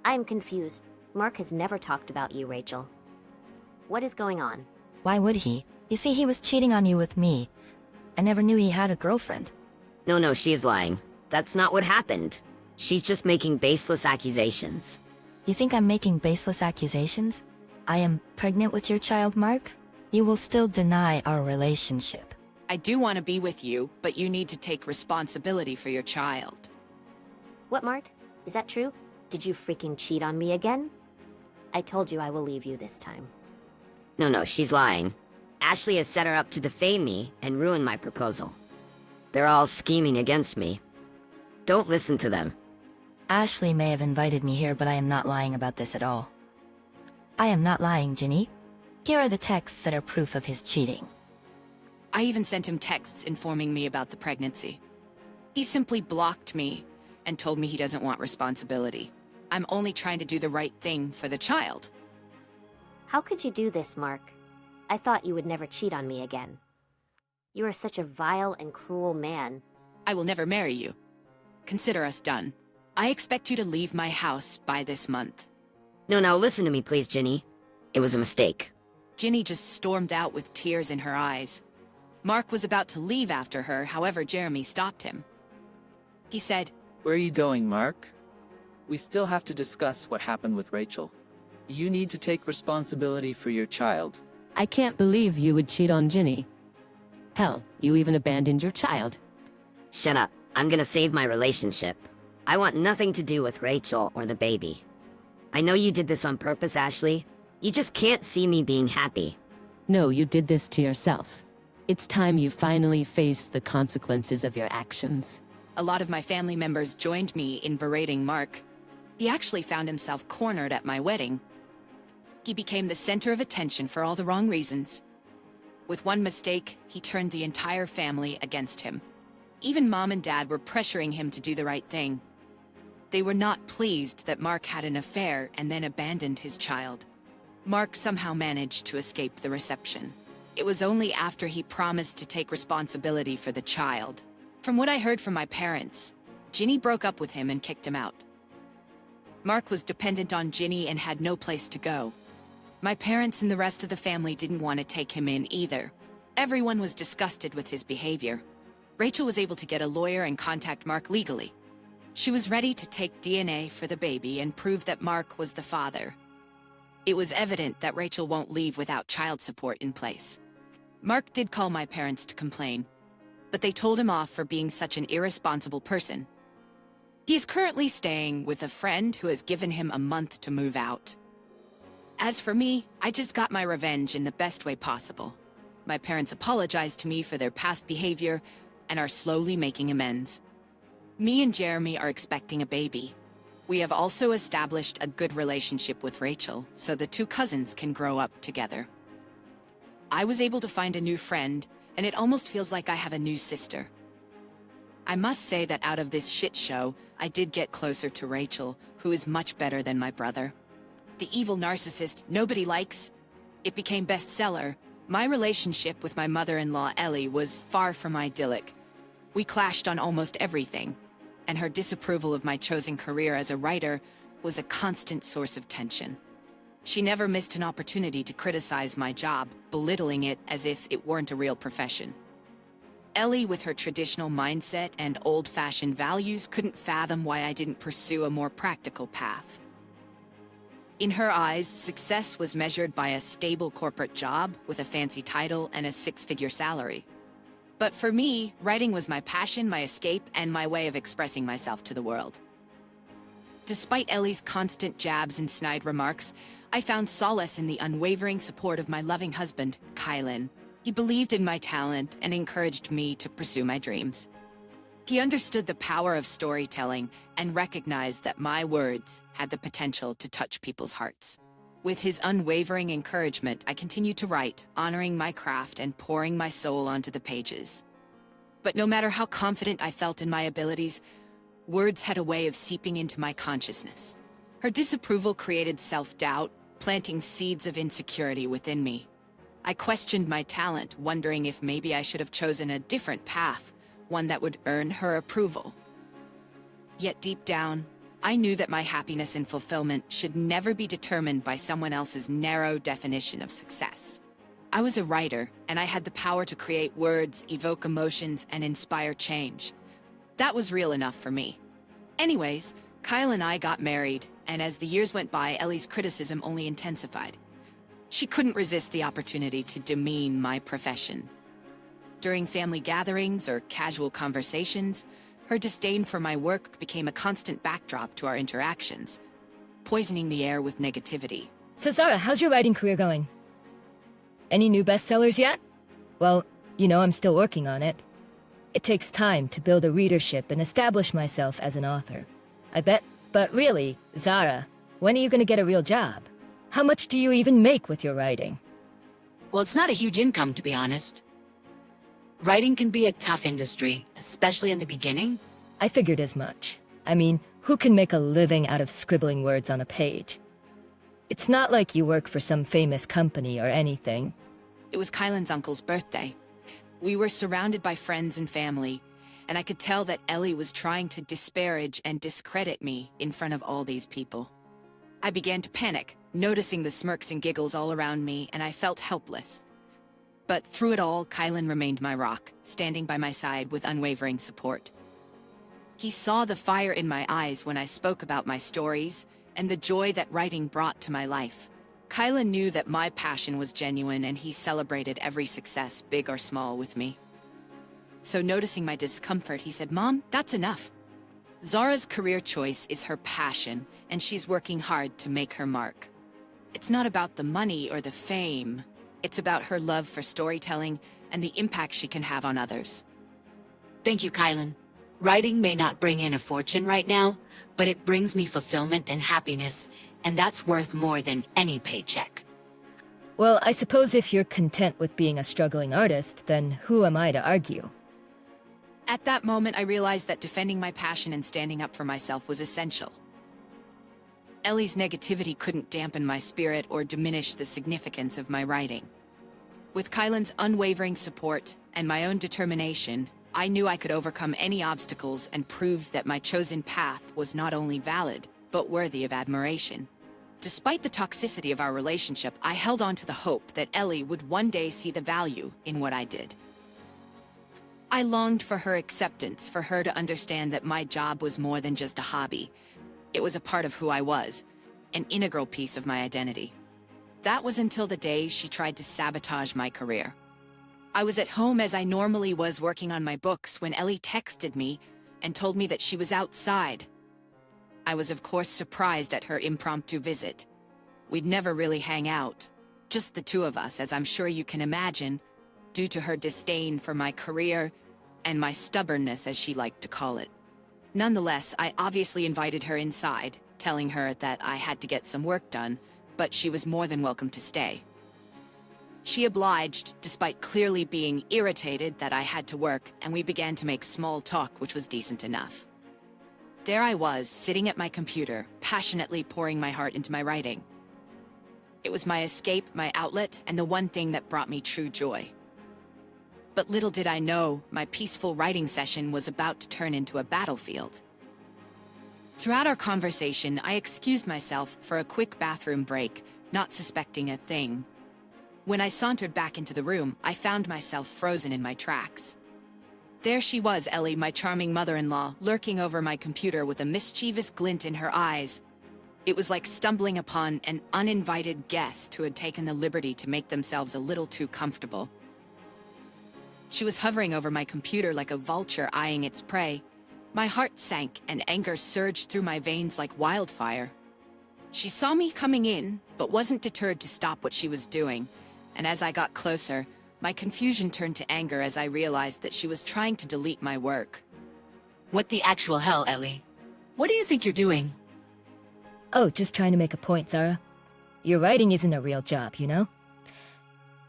I'm confused. Mark has never talked about you, Rachel. What is going on? Why would he? You see, he was cheating on you with me. I never knew he had a girlfriend. No, she's lying. That's not what happened. She's just making baseless accusations. You think I'm making baseless accusations? I am pregnant with your child, Mark? You will still deny our relationship. I do want to be with you, but you need to take responsibility for your child. What, Mark? Is that true? Did you freaking cheat on me again? I told you I will leave you this time. No, she's lying. Ashley has set her up to defame me and ruin my proposal. They're all scheming against me. Don't listen to them. Ashley may have invited me here, but I am not lying about this at all. I am not lying, Ginny. Here are the texts that are proof of his cheating. I even sent him texts informing me about the pregnancy. He simply blocked me and told me he doesn't want responsibility. I'm only trying to do the right thing for the child. How could you do this, Mark? I thought you would never cheat on me again. You are such a vile and cruel man. I will never marry you. Consider us done. I expect you to leave my house by this month. No, now listen to me, please, Ginny. It was a mistake. Ginny just stormed out with tears in her eyes. Mark was about to leave after her, however, Jeremy stopped him. He said, Where are you going, Mark? We still have to discuss what happened with Rachel. You need to take responsibility for your child. I can't believe you would cheat on Ginny. Hell, you even abandoned your child. Shut up. I'm gonna save my relationship. I want nothing to do with Rachel or the baby. I know you did this on purpose, Ashley. You just can't see me being happy. No, you did this to yourself. It's time you finally faced the consequences of your actions. A lot of my family members joined me in berating Mark. He actually found himself cornered at my wedding. He became the center of attention for all the wrong reasons. With one mistake, he turned the entire family against him. Even Mom and Dad were pressuring him to do the right thing. They were not pleased that Mark had an affair and then abandoned his child. Mark somehow managed to escape the reception. It was only after he promised to take responsibility for the child. From what I heard from my parents, Ginny broke up with him and kicked him out. Mark was dependent on Ginny and had no place to go. My parents and the rest of the family didn't want to take him in either. Everyone was disgusted with his behavior. Rachel was able to get a lawyer and contact Mark legally. She was ready to take DNA for the baby and prove that Mark was the father. It was evident that Rachel won't leave without child support in place. Mark did call my parents to complain, but they told him off for being such an irresponsible person. He is currently staying with a friend who has given him a month to move out. As for me, I just got my revenge in the best way possible. My parents apologized to me for their past behavior and are slowly making amends. Me and Jeremy are expecting a baby. We have also established a good relationship with Rachel, so the two cousins can grow up together. I was able to find a new friend, and it almost feels like I have a new sister. I must say that out of this shit show, I did get closer to Rachel, who is much better than my brother. The evil narcissist nobody likes. It became bestseller. My relationship with my mother-in-law Ellie was far from idyllic. We clashed on almost everything, and her disapproval of my chosen career as a writer was a constant source of tension. She never missed an opportunity to criticize my job, belittling it as if it weren't a real profession. Ellie, with her traditional mindset and old-fashioned values, couldn't fathom why I didn't pursue a more practical path. In her eyes, success was measured by a stable corporate job with a fancy title and a six-figure salary. But for me, writing was my passion, my escape, and my way of expressing myself to the world. Despite Ellie's constant jabs and snide remarks, I found solace in the unwavering support of my loving husband, Kylan. He believed in my talent and encouraged me to pursue my dreams. He understood the power of storytelling and recognized that my words had the potential to touch people's hearts. With his unwavering encouragement, I continued to write, honoring my craft and pouring my soul onto the pages. But no matter how confident I felt in my abilities, words had a way of seeping into my consciousness. Her disapproval created self-doubt, planting seeds of insecurity within me. I questioned my talent, wondering if maybe I should have chosen a different path, one that would earn her approval. Yet deep down, I knew that my happiness and fulfillment should never be determined by someone else's narrow definition of success. I was a writer, and I had the power to create words, evoke emotions, and inspire change. That was real enough for me. Anyways, Kyle and I got married, and as the years went by, Ellie's criticism only intensified. She couldn't resist the opportunity to demean my profession. During family gatherings or casual conversations, her disdain for my work became a constant backdrop to our interactions, poisoning the air with negativity. So Zara, how's your writing career going? Any new bestsellers yet? Well, I'm still working on it. It takes time to build a readership and establish myself as an author. I bet. But really, Zara, when are you gonna get a real job? How much do you even make with your writing? Well, it's not a huge income, to be honest. Writing can be a tough industry, especially in the beginning. I figured as much. I mean, who can make a living out of scribbling words on a page? It's not like you work for some famous company or anything. It was Kylan's uncle's birthday. We were surrounded by friends and family, and I could tell that Ellie was trying to disparage and discredit me in front of all these people. I began to panic, noticing the smirks and giggles all around me, and I felt helpless. But through it all, Kylan remained my rock, standing by my side with unwavering support. He saw the fire in my eyes when I spoke about my stories and the joy that writing brought to my life. Kylan knew that my passion was genuine, and he celebrated every success, big or small, with me. So noticing my discomfort, he said, "Mom, that's enough. Zara's career choice is her passion, and she's working hard to make her mark. It's not about the money or the fame. It's about her love for storytelling and the impact she can have on others." Thank you, Kylan. Writing may not bring in a fortune right now, but it brings me fulfillment and happiness, and that's worth more than any paycheck. Well, I suppose if you're content with being a struggling artist, then who am I to argue? At that moment, I realized that defending my passion and standing up for myself was essential. Ellie's negativity couldn't dampen my spirit or diminish the significance of my writing. With Kylan's unwavering support and my own determination, I knew I could overcome any obstacles and prove that my chosen path was not only valid, but worthy of admiration. Despite the toxicity of our relationship, I held on to the hope that Ellie would one day see the value in what I did. I longed for her acceptance, for her to understand that my job was more than just a hobby. It was a part of who I was, an integral piece of my identity. That was until the day she tried to sabotage my career. I was at home as I normally was working on my books when Ellie texted me and told me that she was outside. I was of course surprised at her impromptu visit. We'd never really hang out, just the two of us, as I'm sure you can imagine, due to her disdain for my career and my stubbornness, as she liked to call it. Nonetheless, I obviously invited her inside, telling her that I had to get some work done, but she was more than welcome to stay. She obliged, despite clearly being irritated that I had to work, and we began to make small talk, which was decent enough. There I was, sitting at my computer, passionately pouring my heart into my writing. It was my escape, my outlet, and the one thing that brought me true joy. But little did I know, my peaceful writing session was about to turn into a battlefield. Throughout our conversation, I excused myself for a quick bathroom break, not suspecting a thing. When I sauntered back into the room, I found myself frozen in my tracks. There she was, Ellie, my charming mother-in-law, lurking over my computer with a mischievous glint in her eyes. It was like stumbling upon an uninvited guest who had taken the liberty to make themselves a little too comfortable. She was hovering over my computer like a vulture eyeing its prey. My heart sank and anger surged through my veins like wildfire. She saw me coming in, but wasn't deterred to stop what she was doing. And as I got closer, my confusion turned to anger as I realized that she was trying to delete my work. What the actual hell, Ellie? What do you think you're doing? Oh, just trying to make a point, Zara. Your writing isn't a real job, you know?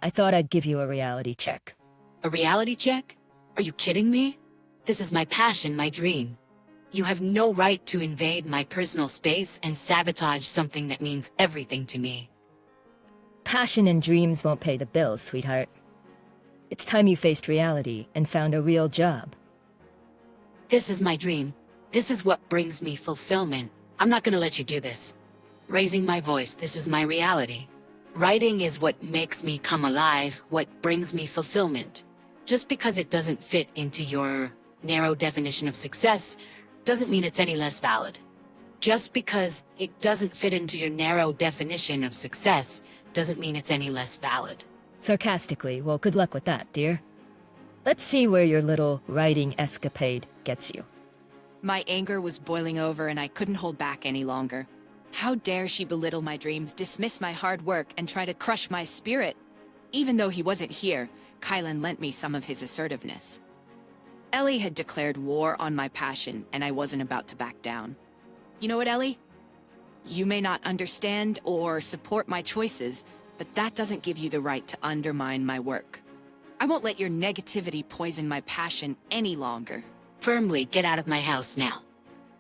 I thought I'd give you a reality check. A reality check? Are you kidding me? This is my passion, my dream. You have no right to invade my personal space and sabotage something that means everything to me. Passion and dreams won't pay the bills, sweetheart. It's time you faced reality and found a real job. This is my dream. This is what brings me fulfillment. I'm not gonna let you do this. Raising my voice, this is my reality. Writing is what makes me come alive, what brings me fulfillment. Just because it doesn't fit into your narrow definition of success, doesn't mean it's any less valid. Just because it doesn't fit into your narrow definition of success, doesn't mean it's any less valid. Sarcastically, well, good luck with that, dear. Let's see where your little writing escapade gets you. My anger was boiling over and I couldn't hold back any longer. How dare she belittle my dreams, dismiss my hard work, and try to crush my spirit? Even though he wasn't here, Kylan lent me some of his assertiveness. Ellie had declared war on my passion, and I wasn't about to back down. You know what, Ellie? You may not understand or support my choices, but that doesn't give you the right to undermine my work. I won't let your negativity poison my passion any longer. Firmly get out of my house now.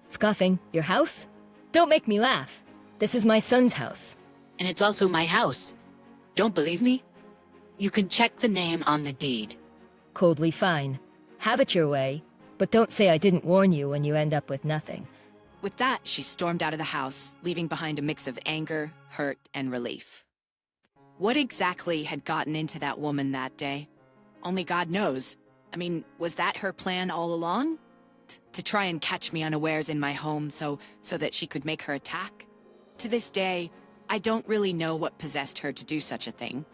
Scoffing? Your house? Don't make me laugh. This is my son's house. And it's also my house. Don't believe me? You can check the name on the deed. Coldly fine. Have it your way, but don't say I didn't warn you when you end up with nothing. With that, she stormed out of the house, leaving behind a mix of anger, hurt, and relief. What exactly had gotten into that woman that day? Only God knows. I mean, was that her plan all along? To try and catch me unawares in my home so that she could make her attack? To this day, I don't really know what possessed her to do such a thing.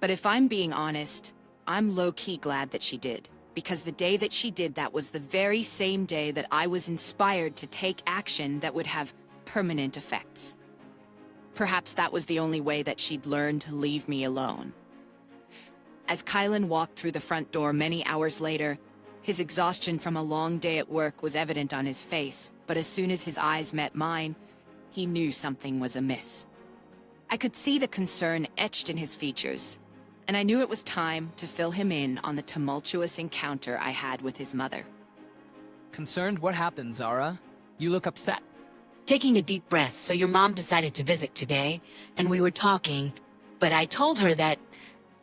But if I'm being honest, I'm low-key glad that she did. Because the day that she did that was the very same day that I was inspired to take action that would have permanent effects. Perhaps that was the only way that she'd learned to leave me alone. As Kylan walked through the front door many hours later, his exhaustion from a long day at work was evident on his face, but as soon as his eyes met mine, he knew something was amiss. I could see the concern etched in his features, and I knew it was time to fill him in on the tumultuous encounter I had with his mother. Concerned? What happened, Zara? You look upset. Taking a deep breath, so your mom decided to visit today, and we were talking, but I told her that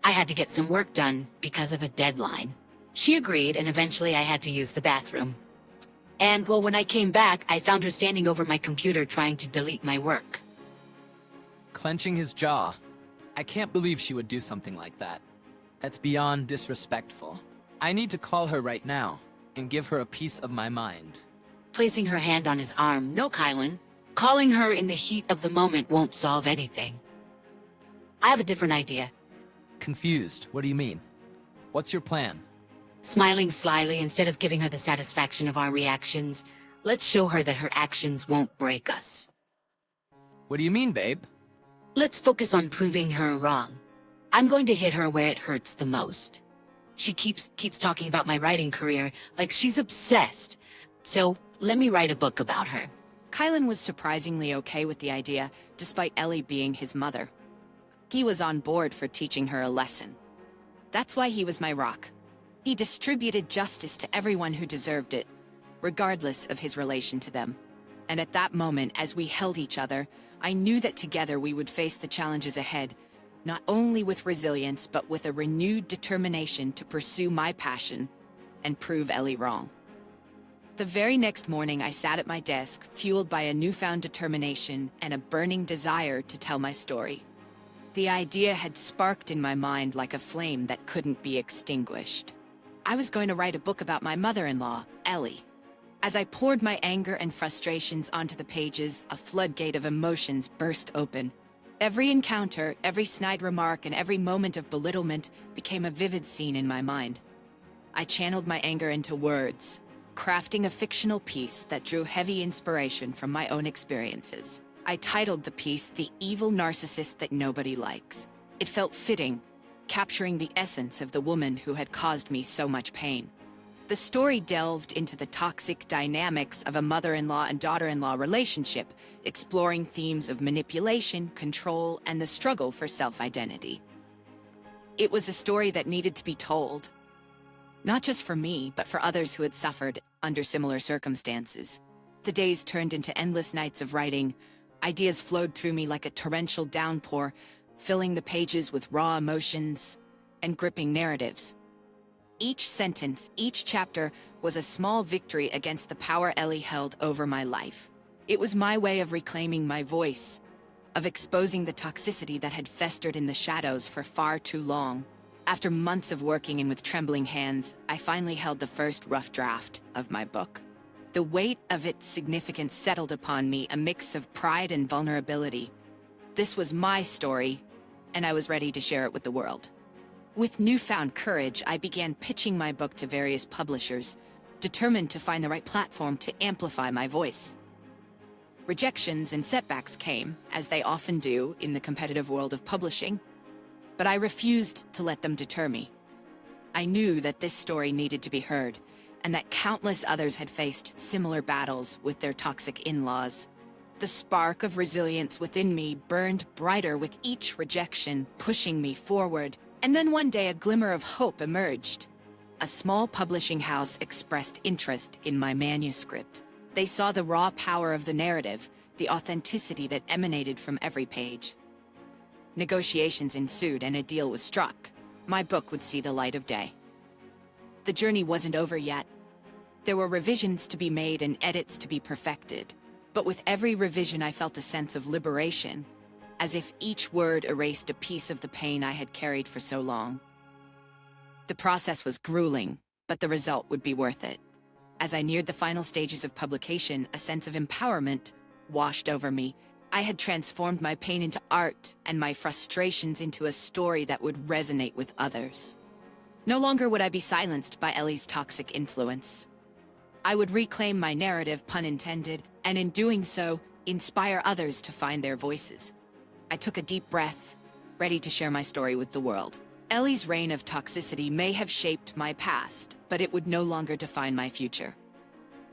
I had to get some work done because of a deadline. She agreed, and eventually I had to use the bathroom. And, well, when I came back, I found her standing over my computer trying to delete my work. Clenching his jaw. I can't believe she would do something like that. That's beyond disrespectful. I need to call her right now and give her a piece of my mind. Placing her hand on his arm. No, Kylan. Calling her in the heat of the moment won't solve anything. I have a different idea. Confused. What do you mean? What's your plan? Smiling slyly instead of giving her the satisfaction of our reactions, let's show her that her actions won't break us. What do you mean, babe? Let's focus on proving her wrong. I'm going to hit her where it hurts the most. She keeps talking about my writing career like she's obsessed. So, let me write a book about her. Kylan was surprisingly okay with the idea, despite Ellie being his mother. He was on board for teaching her a lesson. That's why he was my rock. He distributed justice to everyone who deserved it, regardless of his relation to them. And at that moment, as we held each other, I knew that together we would face the challenges ahead, not only with resilience, but with a renewed determination to pursue my passion and prove Ellie wrong. The very next morning, I sat at my desk, fueled by a newfound determination and a burning desire to tell my story. The idea had sparked in my mind like a flame that couldn't be extinguished. I was going to write a book about my mother-in-law, Ellie. As I poured my anger and frustrations onto the pages, a floodgate of emotions burst open. Every encounter, every snide remark, and every moment of belittlement became a vivid scene in my mind. I channeled my anger into words, crafting a fictional piece that drew heavy inspiration from my own experiences. I titled the piece "The Evil Narcissist That Nobody Likes." It felt fitting, capturing the essence of the woman who had caused me so much pain. The story delved into the toxic dynamics of a mother-in-law and daughter-in-law relationship, exploring themes of manipulation, control, and the struggle for self-identity. It was a story that needed to be told, not just for me, but for others who had suffered under similar circumstances. The days turned into endless nights of writing. Ideas flowed through me like a torrential downpour, filling the pages with raw emotions and gripping narratives. Each sentence, each chapter, was a small victory against the power Ellie held over my life. It was my way of reclaiming my voice, of exposing the toxicity that had festered in the shadows for far too long. After months of working and with trembling hands, I finally held the first rough draft of my book. The weight of its significance settled upon me, a mix of pride and vulnerability. This was my story, and I was ready to share it with the world. With newfound courage, I began pitching my book to various publishers, determined to find the right platform to amplify my voice. Rejections and setbacks came, as they often do in the competitive world of publishing, but I refused to let them deter me. I knew that this story needed to be heard, and that countless others had faced similar battles with their toxic in-laws. The spark of resilience within me burned brighter with each rejection, pushing me forward. And then one day a glimmer of hope emerged. A small publishing house expressed interest in my manuscript. They saw the raw power of the narrative, the authenticity that emanated from every page. Negotiations ensued and a deal was struck. My book would see the light of day. The journey wasn't over yet. There were revisions to be made and edits to be perfected. But with every revision I felt a sense of liberation, as if each word erased a piece of the pain I had carried for so long. The process was grueling, but the result would be worth it. As I neared the final stages of publication, a sense of empowerment washed over me. I had transformed my pain into art and my frustrations into a story that would resonate with others. No longer would I be silenced by Ellie's toxic influence. I would reclaim my narrative, pun intended, and in doing so, inspire others to find their voices. I took a deep breath, ready to share my story with the world. Ellie's reign of toxicity may have shaped my past, but it would no longer define my future.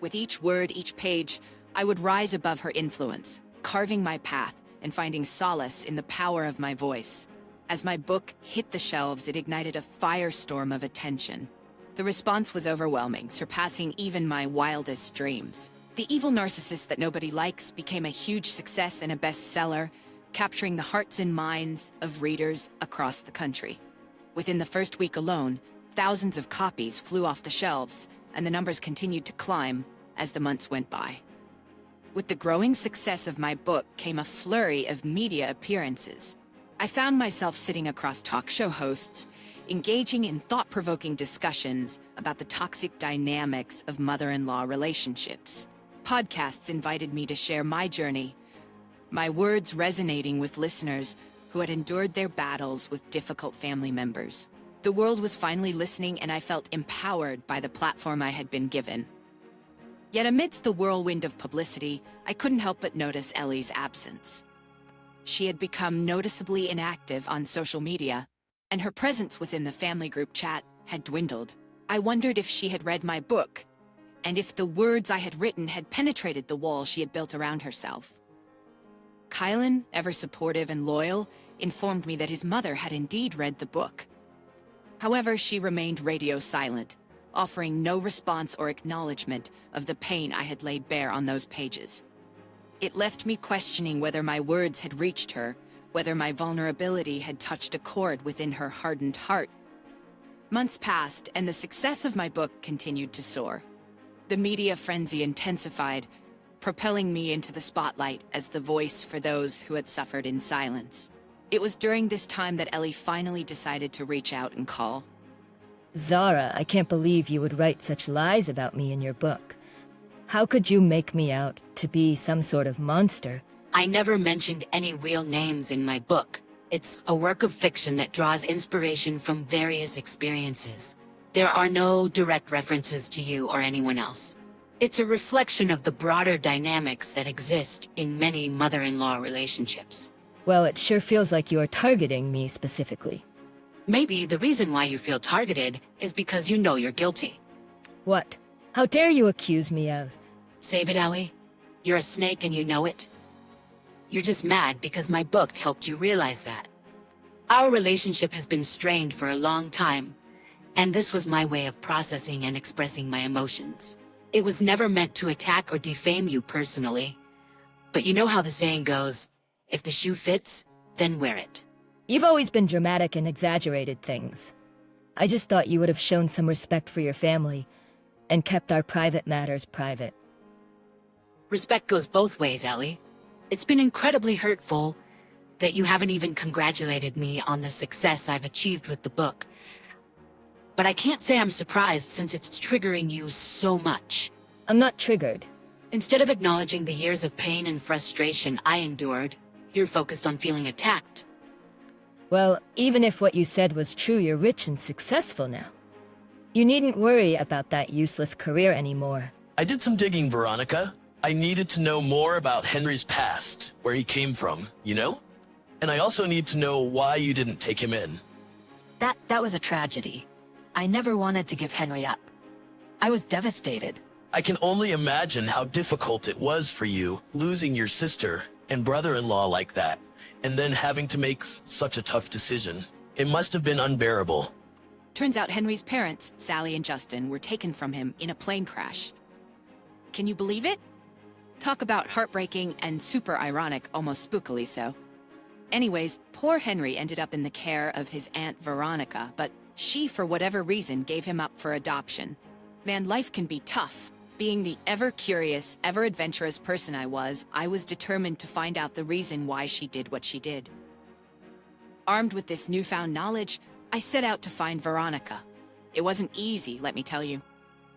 With each word, each page, I would rise above her influence, carving my path and finding solace in the power of my voice. As my book hit the shelves, it ignited a firestorm of attention. The response was overwhelming, surpassing even my wildest dreams. The Evil Narcissist That Nobody Likes became a huge success and a bestseller, capturing the hearts and minds of readers across the country. Within the first week alone, thousands of copies flew off the shelves, and the numbers continued to climb as the months went by. With the growing success of my book came a flurry of media appearances. I found myself sitting across talk show hosts, engaging in thought-provoking discussions about the toxic dynamics of mother-in-law relationships. Podcasts invited me to share my journey, my words resonating with listeners who had endured their battles with difficult family members. The world was finally listening, and I felt empowered by the platform I had been given. Yet amidst the whirlwind of publicity, I couldn't help but notice Ellie's absence. She had become noticeably inactive on social media, and her presence within the family group chat had dwindled. I wondered if she had read my book, and if the words I had written had penetrated the wall she had built around herself. Kylan, ever supportive and loyal, informed me that his mother had indeed read the book. However, she remained radio silent, offering no response or acknowledgement of the pain I had laid bare on those pages. It left me questioning whether my words had reached her, whether my vulnerability had touched a chord within her hardened heart. Months passed, and the success of my book continued to soar. The media frenzy intensified, propelling me into the spotlight as the voice for those who had suffered in silence. It was during this time that Ellie finally decided to reach out and call. Zara, I can't believe you would write such lies about me in your book. How could you make me out to be some sort of monster? I never mentioned any real names in my book. It's a work of fiction that draws inspiration from various experiences. There are no direct references to you or anyone else. It's a reflection of the broader dynamics that exist in many mother-in-law relationships. Well, it sure feels like you're targeting me specifically. Maybe the reason why you feel targeted is because you know you're guilty. What? How dare you accuse me of? Save it, Ellie. You're a snake and you know it. You're just mad because my book helped you realize that. Our relationship has been strained for a long time, and this was my way of processing and expressing my emotions. It was never meant to attack or defame you personally. But you know how the saying goes, if the shoe fits, then wear it. You've always been dramatic and exaggerated things. I just thought you would have shown some respect for your family and kept our private matters private. Respect goes both ways, Ellie. It's been incredibly hurtful that you haven't even congratulated me on the success I've achieved with the book. But I can't say I'm surprised since it's triggering you so much. I'm not triggered. Instead of acknowledging the years of pain and frustration I endured, you're focused on feeling attacked. Well, even if what you said was true, you're rich and successful now. You needn't worry about that useless career anymore. I did some digging, Veronica. I needed to know more about Henry's past, where he came from, you know? And I also need to know why you didn't take him in. That was a tragedy. I never wanted to give Henry up. I was devastated. I can only imagine how difficult it was for you, losing your sister and brother-in-law like that, and then having to make such a tough decision. It must have been unbearable. Turns out Henry's parents, Sally and Justin, were taken from him in a plane crash. Can you believe it? Talk about heartbreaking and super ironic, almost spookily so. Anyways, poor Henry ended up in the care of his Aunt Veronica, but she, for whatever reason, gave him up for adoption. Man, life can be tough. Being the ever-curious, ever-adventurous person I was determined to find out the reason why she did what she did. Armed with this newfound knowledge, I set out to find Veronica. It wasn't easy, let me tell you.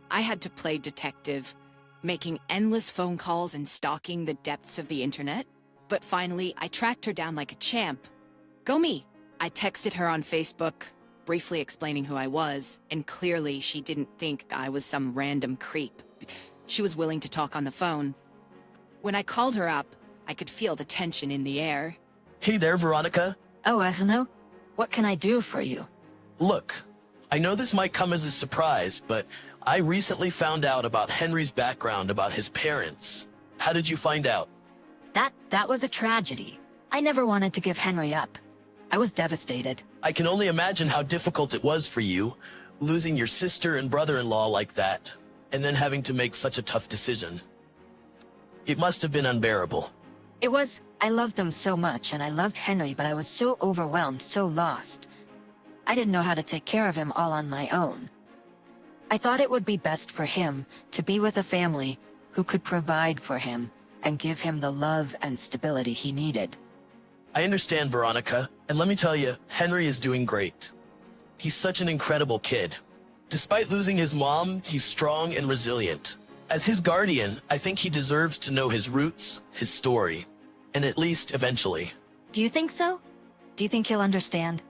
I had to play detective, making endless phone calls and stalking the depths of the internet. But finally, I tracked her down like a champ. Go me! I texted her on Facebook, briefly explaining who I was, and clearly she didn't think I was some random creep. She was willing to talk on the phone. When I called her up, I could feel the tension in the air. Hey there, Veronica. Oh, Asano? What can I do for you? Look, I know this might come as a surprise, but I recently found out about Henry's background about his parents. How did you find out? That was a tragedy. I never wanted to give Henry up. I was devastated. I can only imagine how difficult it was for you, losing your sister and brother-in-law like that, and then having to make such a tough decision. It must have been unbearable. I loved them so much, and I loved Henry, but I was so overwhelmed, so lost. I didn't know how to take care of him all on my own. I thought it would be best for him to be with a family who could provide for him and give him the love and stability he needed. I understand, Veronica, and let me tell you, Henry is doing great. He's such an incredible kid. Despite losing his mom, he's strong and resilient. As his guardian, I think he deserves to know his roots, his story, and at least eventually. Do you think so? Do you think he'll understand?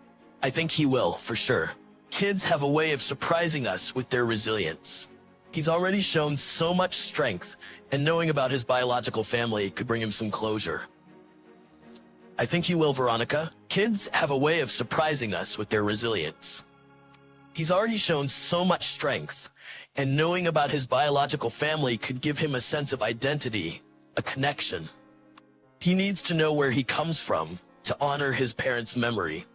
I think he will, for sure. Kids have a way of surprising us with their resilience. He's already shown so much strength, and knowing about his biological family could bring him some closure. I think he will, Veronica. Kids have a way of surprising us with their resilience. He's already shown so much strength, and knowing about his biological family could give him a sense of identity, a connection. He needs to know where he comes from to honor his parents' memory.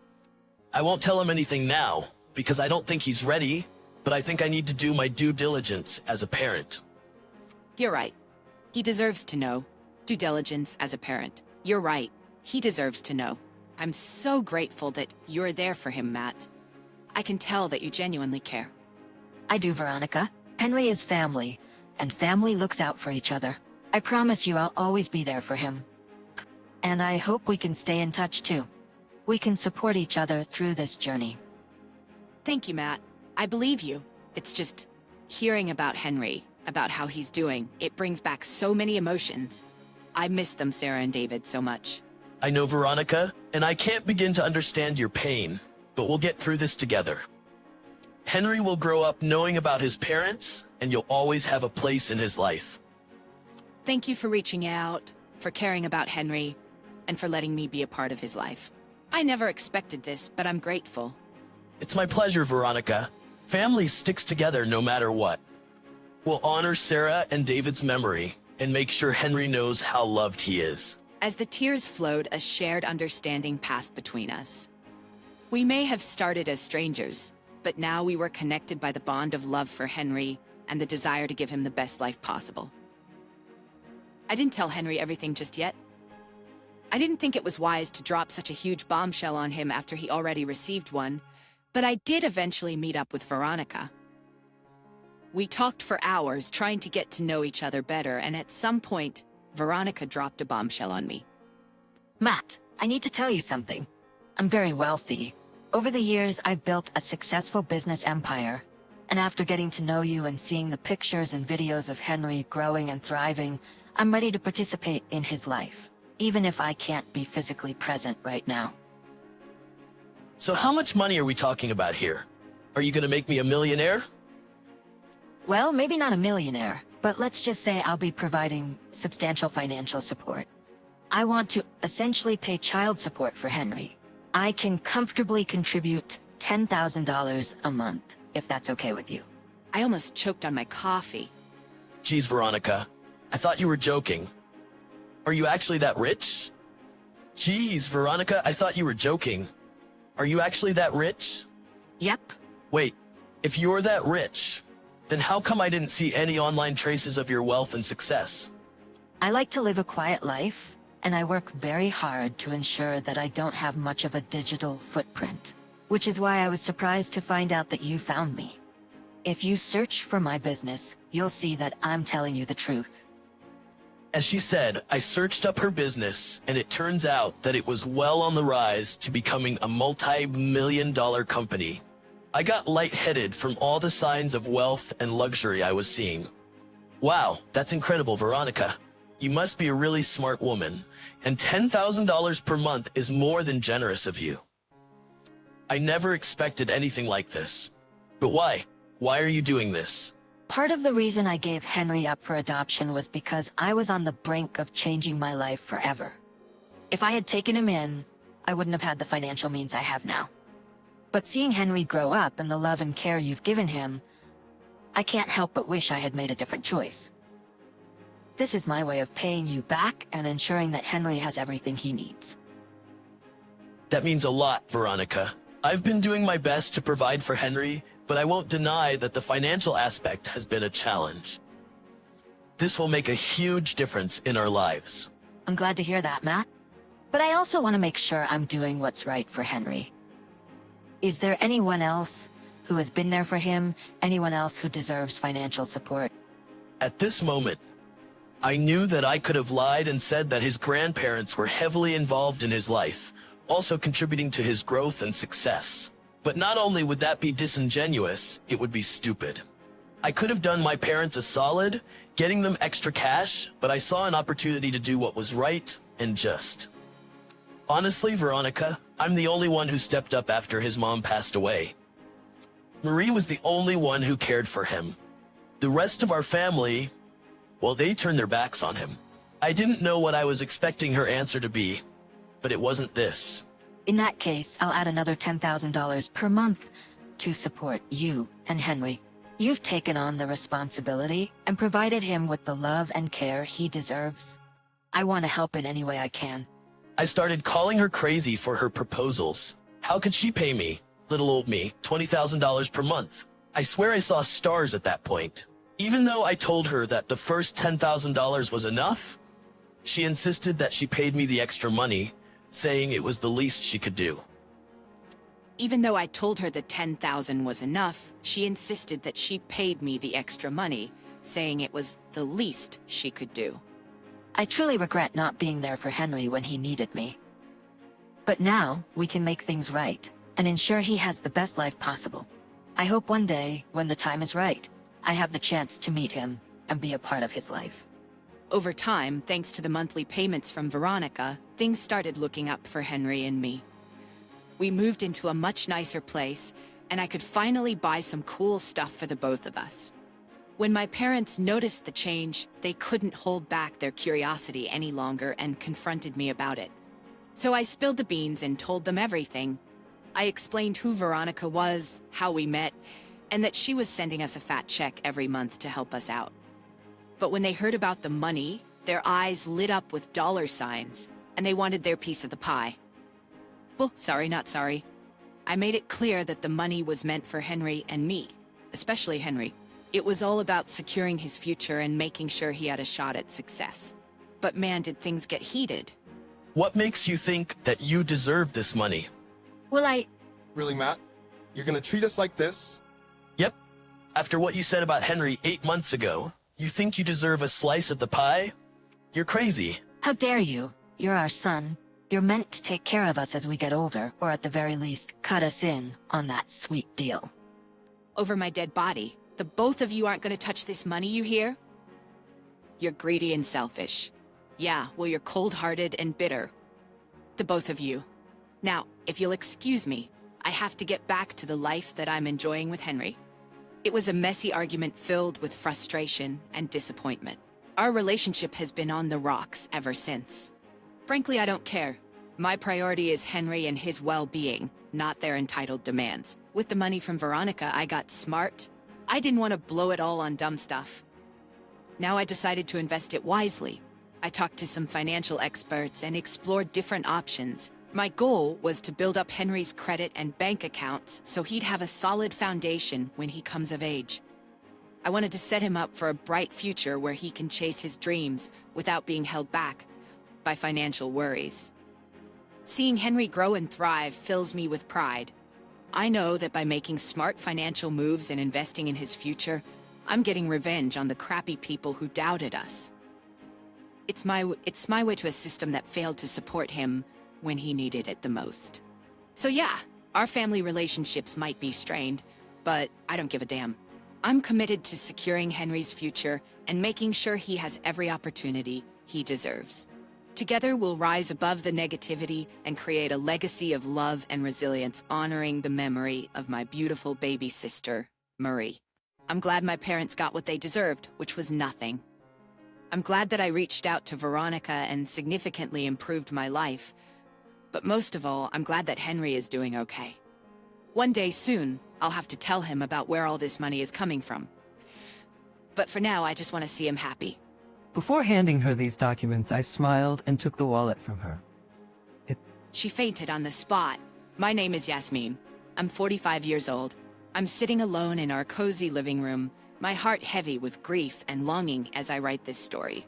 I won't tell him anything now, because I don't think he's ready, but I think I need to do my due diligence as a parent. You're right. He deserves to know. Due diligence as a parent. You're right. He deserves to know. I'm so grateful that you're there for him, Matt. I can tell that you genuinely care. I do, Veronica. Henry is family, and family looks out for each other. I promise you I'll always be there for him. And I hope we can stay in touch too. We can support each other through this journey. Thank you, Matt. I believe you. It's just hearing about Henry, about how he's doing, it brings back so many emotions. I miss them, Sarah and David, so much. I know, Veronica, and I can't begin to understand your pain, but we'll get through this together. Henry will grow up knowing about his parents, and you'll always have a place in his life. Thank you for reaching out, for caring about Henry, and for letting me be a part of his life. I never expected this, but I'm grateful. It's my pleasure, Veronica. Family sticks together no matter what. We'll honor Sarah and David's memory, and make sure Henry knows how loved he is. As the tears flowed, a shared understanding passed between us. We may have started as strangers, but now we were connected by the bond of love for Henry and the desire to give him the best life possible. I didn't tell Henry everything just yet. I didn't think it was wise to drop such a huge bombshell on him after he already received one, but I did eventually meet up with Veronica. We talked for hours trying to get to know each other better, and at some point, Veronica dropped a bombshell on me. Matt, I need to tell you something. I'm very wealthy. Over the years, I've built a successful business empire. And after getting to know you and seeing the pictures and videos of Henry growing and thriving, I'm ready to participate in his life, even if I can't be physically present right now. So how much money are we talking about here? Are you gonna make me a millionaire? Well, maybe not a millionaire, but let's just say I'll be providing substantial financial support. I want to essentially pay child support for Henry. I can comfortably contribute $10,000 a month, if that's okay with you. I almost choked on my coffee. Geez, Veronica, I thought you were joking. Are you actually that rich? Geez, Veronica, I thought you were joking. Are you actually that rich? Yep. Wait, if you're that rich, then how come I didn't see any online traces of your wealth and success? I like to live a quiet life, and I work very hard to ensure that I don't have much of a digital footprint, which is why I was surprised to find out that you found me. If you search for my business, you'll see that I'm telling you the truth. As she said, I searched up her business, and it turns out that it was well on the rise to becoming a multi-million-dollar company. I got lightheaded from all the signs of wealth and luxury I was seeing. Wow, that's incredible, Veronica. You must be a really smart woman, and $10,000 per month is more than generous of you. I never expected anything like this. But why? Why are you doing this? Part of the reason I gave Henry up for adoption was because I was on the brink of changing my life forever. If I had taken him in, I wouldn't have had the financial means I have now. But seeing Henry grow up and the love and care you've given him, I can't help but wish I had made a different choice. This is my way of paying you back and ensuring that Henry has everything he needs. That means a lot, Veronica. I've been doing my best to provide for Henry, but I won't deny that the financial aspect has been a challenge. This will make a huge difference in our lives. I'm glad to hear that, Matt. But I also want to make sure I'm doing what's right for Henry. Is there anyone else who has been there for him? Anyone else who deserves financial support? At this moment, I knew that I could have lied and said that his grandparents were heavily involved in his life, also contributing to his growth and success. But not only would that be disingenuous, it would be stupid. I could have done my parents a solid, getting them extra cash, but I saw an opportunity to do what was right and just. Honestly, Veronica, I'm the only one who stepped up after his mom passed away. Marie was the only one who cared for him. The rest of our family, well, they turned their backs on him. I didn't know what I was expecting her answer to be, but it wasn't this. In that case, I'll add another $10,000 per month to support you and Henry. You've taken on the responsibility and provided him with the love and care he deserves. I want to help in any way I can. I started calling her crazy for her proposals. How could she pay me, little old me, $20,000 per month? I swear I saw stars at that point. Even though I told her that the first $10,000 was enough, she insisted that she paid me the extra money, saying it was the least she could do. Even though I told her that $10,000 was enough, she insisted that she paid me the extra money, saying it was the least she could do. I truly regret not being there for Henry when he needed me. But now, we can make things right, and ensure he has the best life possible. I hope one day, when the time is right, I have the chance to meet him and be a part of his life. Over time, thanks to the monthly payments from Veronica, things started looking up for Henry and me. We moved into a much nicer place, and I could finally buy some cool stuff for the both of us. When my parents noticed the change, they couldn't hold back their curiosity any longer and confronted me about it. So I spilled the beans and told them everything. I explained who Veronica was, how we met, and that she was sending us a fat check every month to help us out. But when they heard about the money, their eyes lit up with dollar signs, and they wanted their piece of the pie. Well, sorry, not sorry. I made it clear that the money was meant for Henry and me, especially Henry. It was all about securing his future and making sure he had a shot at success. But man, did things get heated. What makes you think that you deserve this money? Well, Really, Matt? You're gonna treat us like this? Yep. After what you said about Henry 8 months ago, you think you deserve a slice of the pie? You're crazy. How dare you? You're our son. You're meant to take care of us as we get older, or at the very least, cut us in on that sweet deal. Over my dead body, the both of you aren't gonna touch this money, you hear? You're greedy and selfish. Yeah, well, you're cold-hearted and bitter. The both of you. Now, if you'll excuse me, I have to get back to the life that I'm enjoying with Henry. It was a messy argument filled with frustration and disappointment. Our relationship has been on the rocks ever since. Frankly, I don't care. My priority is Henry and his well-being, not their entitled demands. With the money from Veronica, I got smart. I didn't want to blow it all on dumb stuff. Now I decided to invest it wisely. I talked to some financial experts and explored different options. My goal was to build up Henry's credit and bank accounts so he'd have a solid foundation when he comes of age. I wanted to set him up for a bright future where he can chase his dreams without being held back by financial worries. Seeing Henry grow and thrive fills me with pride. I know that by making smart financial moves and investing in his future, I'm getting revenge on the crappy people who doubted us. It's my way to a system that failed to support him when he needed it the most. So yeah, our family relationships might be strained, but I don't give a damn. I'm committed to securing Henry's future and making sure he has every opportunity he deserves. Together, we'll rise above the negativity and create a legacy of love and resilience, honoring the memory of my beautiful baby sister, Marie. I'm glad my parents got what they deserved, which was nothing. I'm glad that I reached out to Veronica and significantly improved my life. But most of all, I'm glad that Henry is doing okay. One day soon, I'll have to tell him about where all this money is coming from. But for now, I just want to see him happy. Before handing her these documents, I smiled and took the wallet from her. She fainted on the spot. My name is Yasmin. I'm 45 years old. I'm sitting alone in our cozy living room, my heart heavy with grief and longing as I write this story.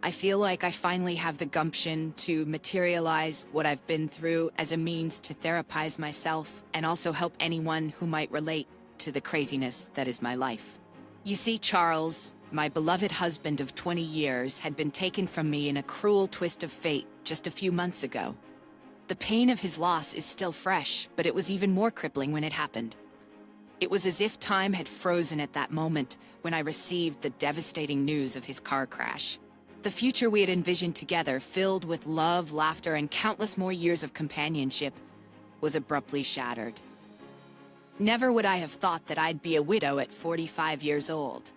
I feel like I finally have the gumption to materialize what I've been through as a means to therapize myself and also help anyone who might relate to the craziness that is my life. You see, Charles, my beloved husband of 20 years, had been taken from me in a cruel twist of fate just a few months ago. The pain of his loss is still fresh, but it was even more crippling when it happened. It was as if time had frozen at that moment when I received the devastating news of his car crash. The future we had envisioned together, filled with love, laughter, and countless more years of companionship, was abruptly shattered. Never would I have thought that I'd be a widow at 45 years old.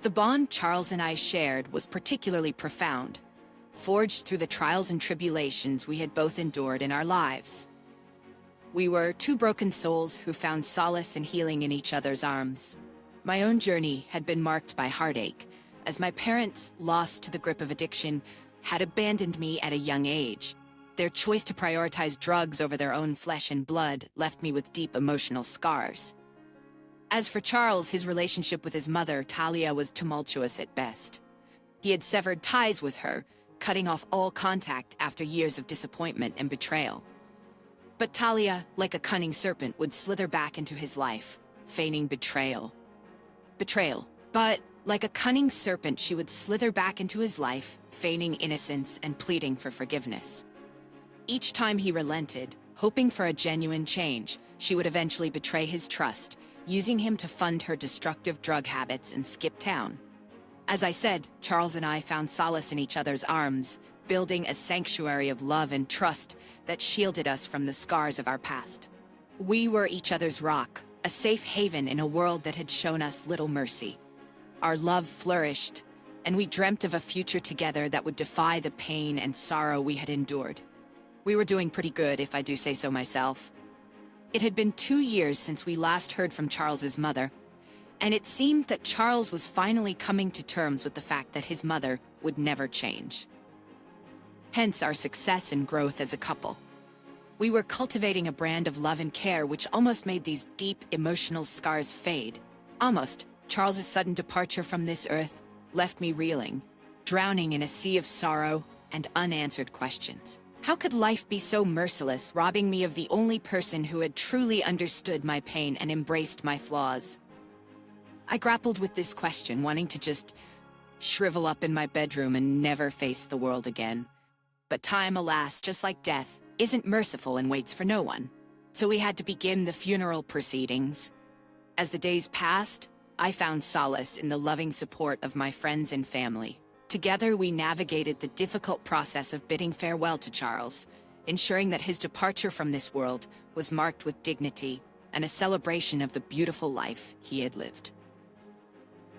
The bond Charles and I shared was particularly profound, forged through the trials and tribulations we had both endured in our lives. We were two broken souls who found solace and healing in each other's arms. My own journey had been marked by heartache, as my parents, lost to the grip of addiction, had abandoned me at a young age. Their choice to prioritize drugs over their own flesh and blood left me with deep emotional scars. As for Charles, his relationship with his mother, Talia, was tumultuous at best. He had severed ties with her, cutting off all contact after years of disappointment and betrayal. But Talia, like a cunning serpent, would slither back into his life, feigning betrayal. But like a cunning serpent, she would slither back into his life, feigning innocence and pleading for forgiveness. Each time he relented, hoping for a genuine change, she would eventually betray his trust, using him to fund her destructive drug habits and skip town. As I said, Charles and I found solace in each other's arms, building a sanctuary of love and trust that shielded us from the scars of our past. We were each other's rock, a safe haven in a world that had shown us little mercy. Our love flourished, and we dreamt of a future together that would defy the pain and sorrow we had endured. We were doing pretty good, if I do say so myself. It had been 2 years since we last heard from Charles's mother, and it seemed that Charles was finally coming to terms with the fact that his mother would never change. Hence our success and growth as a couple. We were cultivating a brand of love and care which almost made these deep emotional scars fade. Almost. Charles's sudden departure from this earth left me reeling, drowning in a sea of sorrow and unanswered questions. How could life be so merciless, robbing me of the only person who had truly understood my pain and embraced my flaws? I grappled with this question, wanting to just shrivel up in my bedroom and never face the world again. But time, alas, just like death, isn't merciful and waits for no one. So we had to begin the funeral proceedings. As the days passed, I found solace in the loving support of my friends and family. Together, we navigated the difficult process of bidding farewell to Charles, ensuring that his departure from this world was marked with dignity and a celebration of the beautiful life he had lived.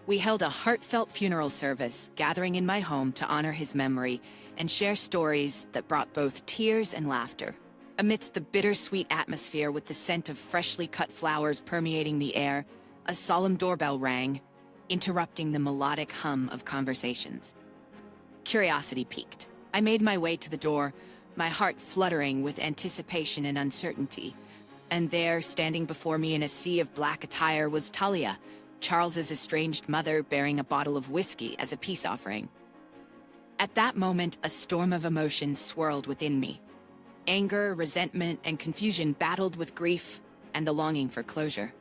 We held a heartfelt funeral service, gathering in my home to honor his memory and share stories that brought both tears and laughter. Amidst the bittersweet atmosphere with the scent of freshly cut flowers permeating the air, a solemn doorbell rang, interrupting the melodic hum of conversations. Curiosity piqued. I made my way to the door, my heart fluttering with anticipation and uncertainty. And there, standing before me in a sea of black attire, was Talia, Charles's estranged mother, bearing a bottle of whiskey as a peace offering. At that moment, a storm of emotions swirled within me. Anger, resentment, and confusion battled with grief and the longing for closure.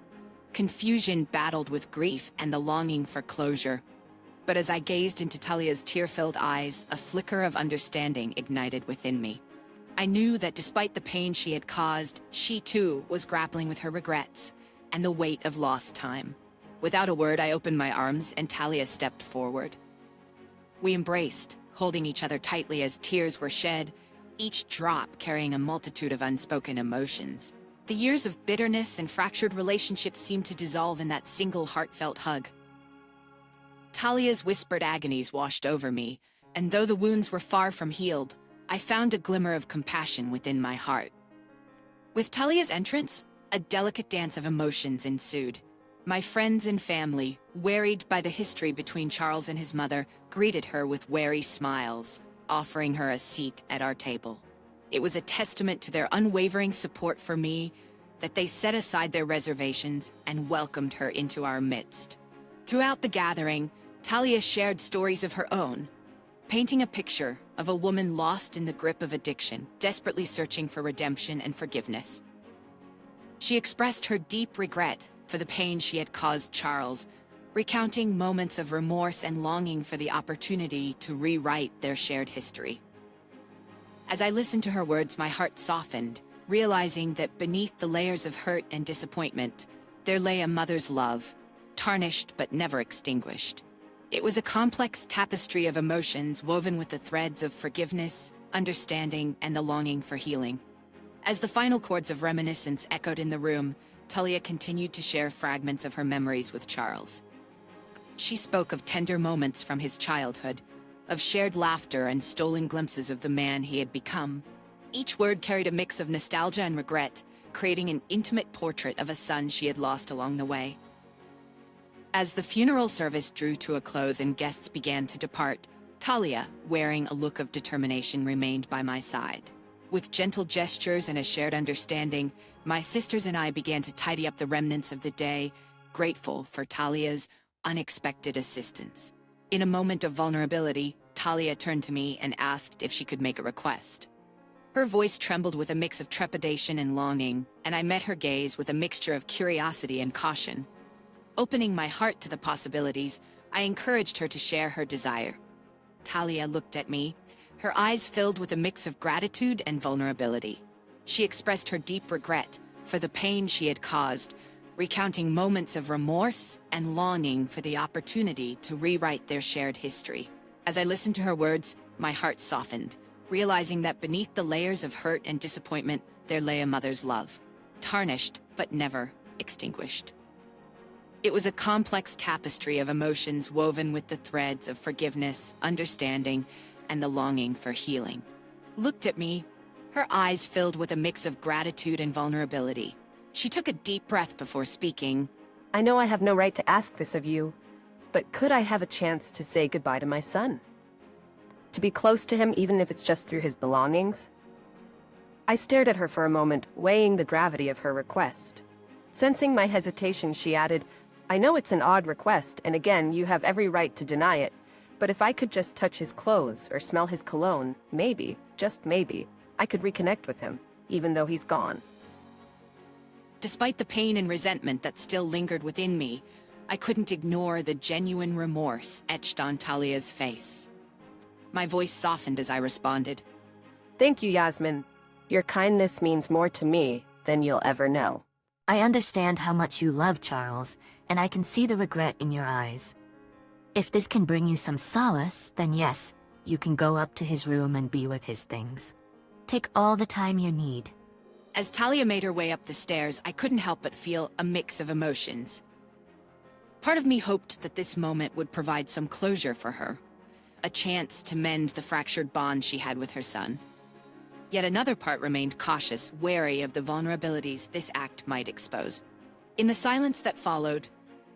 Confusion battled with grief and the longing for closure. But as I gazed into Talia's tear-filled eyes, a flicker of understanding ignited within me. I knew that despite the pain she had caused, she too was grappling with her regrets and the weight of lost time. Without a word, I opened my arms and Talia stepped forward. We embraced, holding each other tightly as tears were shed, each drop carrying a multitude of unspoken emotions. The years of bitterness and fractured relationships seemed to dissolve in that single heartfelt hug. Talia's whispered agonies washed over me, and though the wounds were far from healed, I found a glimmer of compassion within my heart. With Talia's entrance, a delicate dance of emotions ensued. My friends and family, wearied by the history between Charles and his mother, greeted her with wary smiles, offering her a seat at our table. It was a testament to their unwavering support for me that they set aside their reservations and welcomed her into our midst. Throughout the gathering, Talia shared stories of her own, painting a picture of a woman lost in the grip of addiction, desperately searching for redemption and forgiveness. She expressed her deep regret for the pain she had caused Charles, recounting moments of remorse and longing for the opportunity to rewrite their shared history. As I listened to her words, my heart softened, realizing that beneath the layers of hurt and disappointment, there lay a mother's love, tarnished but never extinguished. It was a complex tapestry of emotions woven with the threads of forgiveness, understanding, and the longing for healing. As the final chords of reminiscence echoed in the room, Talia continued to share fragments of her memories with Charles. She spoke of tender moments from his childhood, of shared laughter and stolen glimpses of the man he had become. Each word carried a mix of nostalgia and regret, creating an intimate portrait of a son she had lost along the way. As the funeral service drew to a close and guests began to depart, Talia, wearing a look of determination, remained by my side. With gentle gestures and a shared understanding, my sisters and I began to tidy up the remnants of the day, grateful for Talia's unexpected assistance. In a moment of vulnerability, Talia turned to me and asked if she could make a request. Her voice trembled with a mix of trepidation and longing, and I met her gaze with a mixture of curiosity and caution. Opening my heart to the possibilities, I encouraged her to share her desire. Talia looked at me, her eyes filled with a mix of gratitude and vulnerability. She expressed her deep regret for the pain she had caused, recounting moments of remorse and longing for the opportunity to rewrite their shared history. As I listened to her words, my heart softened, realizing that beneath the layers of hurt and disappointment, there lay a mother's love, tarnished but never extinguished. It was a complex tapestry of emotions woven with the threads of forgiveness, understanding, and the longing for healing. Looked at me, her eyes filled with a mix of gratitude and vulnerability. She took a deep breath before speaking. I know I have no right to ask this of you, but could I have a chance to say goodbye to my son? To be close to him, even if it's just through his belongings? I stared at her for a moment, weighing the gravity of her request. Sensing my hesitation, she added, I know it's an odd request, and again, you have every right to deny it, but if I could just touch his clothes or smell his cologne, maybe, just maybe, I could reconnect with him, even though he's gone. Despite the pain and resentment that still lingered within me, I couldn't ignore the genuine remorse etched on Talia's face. My voice softened as I responded. Thank you, Yasmin. Your kindness means more to me than you'll ever know. I understand how much you love Charles, and I can see the regret in your eyes. If this can bring you some solace, then yes, you can go up to his room and be with his things. Take all the time you need. As Talia made her way up the stairs, I couldn't help but feel a mix of emotions. Part of me hoped that this moment would provide some closure for her, a chance to mend the fractured bond she had with her son. Yet another part remained cautious, wary of the vulnerabilities this act might expose. In the silence that followed,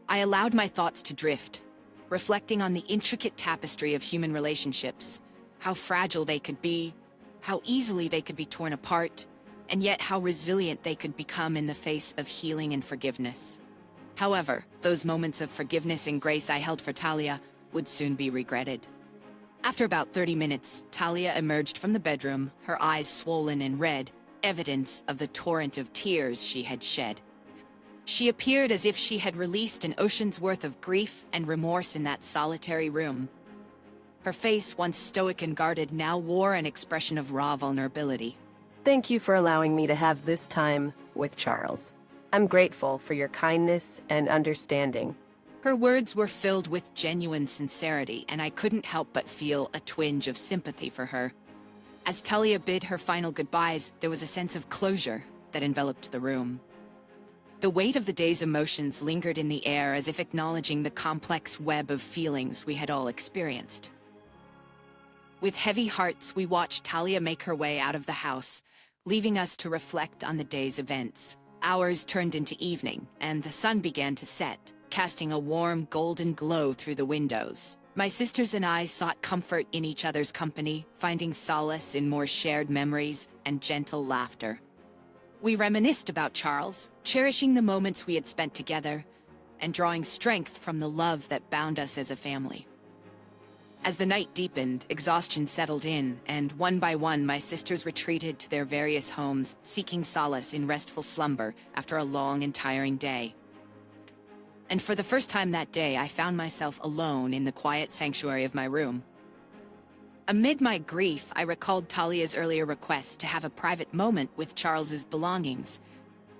I allowed my thoughts to drift, reflecting on the intricate tapestry of human relationships, how fragile they could be, how easily they could be torn apart, and yet how resilient they could become in the face of healing and forgiveness. However, those moments of forgiveness and grace I held for Talia would soon be regretted. After about 30 minutes, Talia emerged from the bedroom, her eyes swollen and red, evidence of the torrent of tears she had shed. She appeared as if she had released an ocean's worth of grief and remorse in that solitary room. Her face, once stoic and guarded, now wore an expression of raw vulnerability. Thank you for allowing me to have this time with Charles. I'm grateful for your kindness and understanding. Her words were filled with genuine sincerity, and I couldn't help but feel a twinge of sympathy for her. As Talia bid her final goodbyes, there was a sense of closure that enveloped the room. The weight of the day's emotions lingered in the air as if acknowledging the complex web of feelings we had all experienced. With heavy hearts, we watched Talia make her way out of the house, leaving us to reflect on the day's events. Hours turned into evening, and the sun began to set, casting a warm golden glow through the windows. My sisters and I sought comfort in each other's company, finding solace in more shared memories and gentle laughter. We reminisced about Charles, cherishing the moments we had spent together, and drawing strength from the love that bound us as a family. As the night deepened, exhaustion settled in, and one by one my sisters retreated to their various homes, seeking solace in restful slumber after a long and tiring day. And for the first time that day, I found myself alone in the quiet sanctuary of my room. Amid my grief, I recalled Talia's earlier request to have a private moment with Charles's belongings.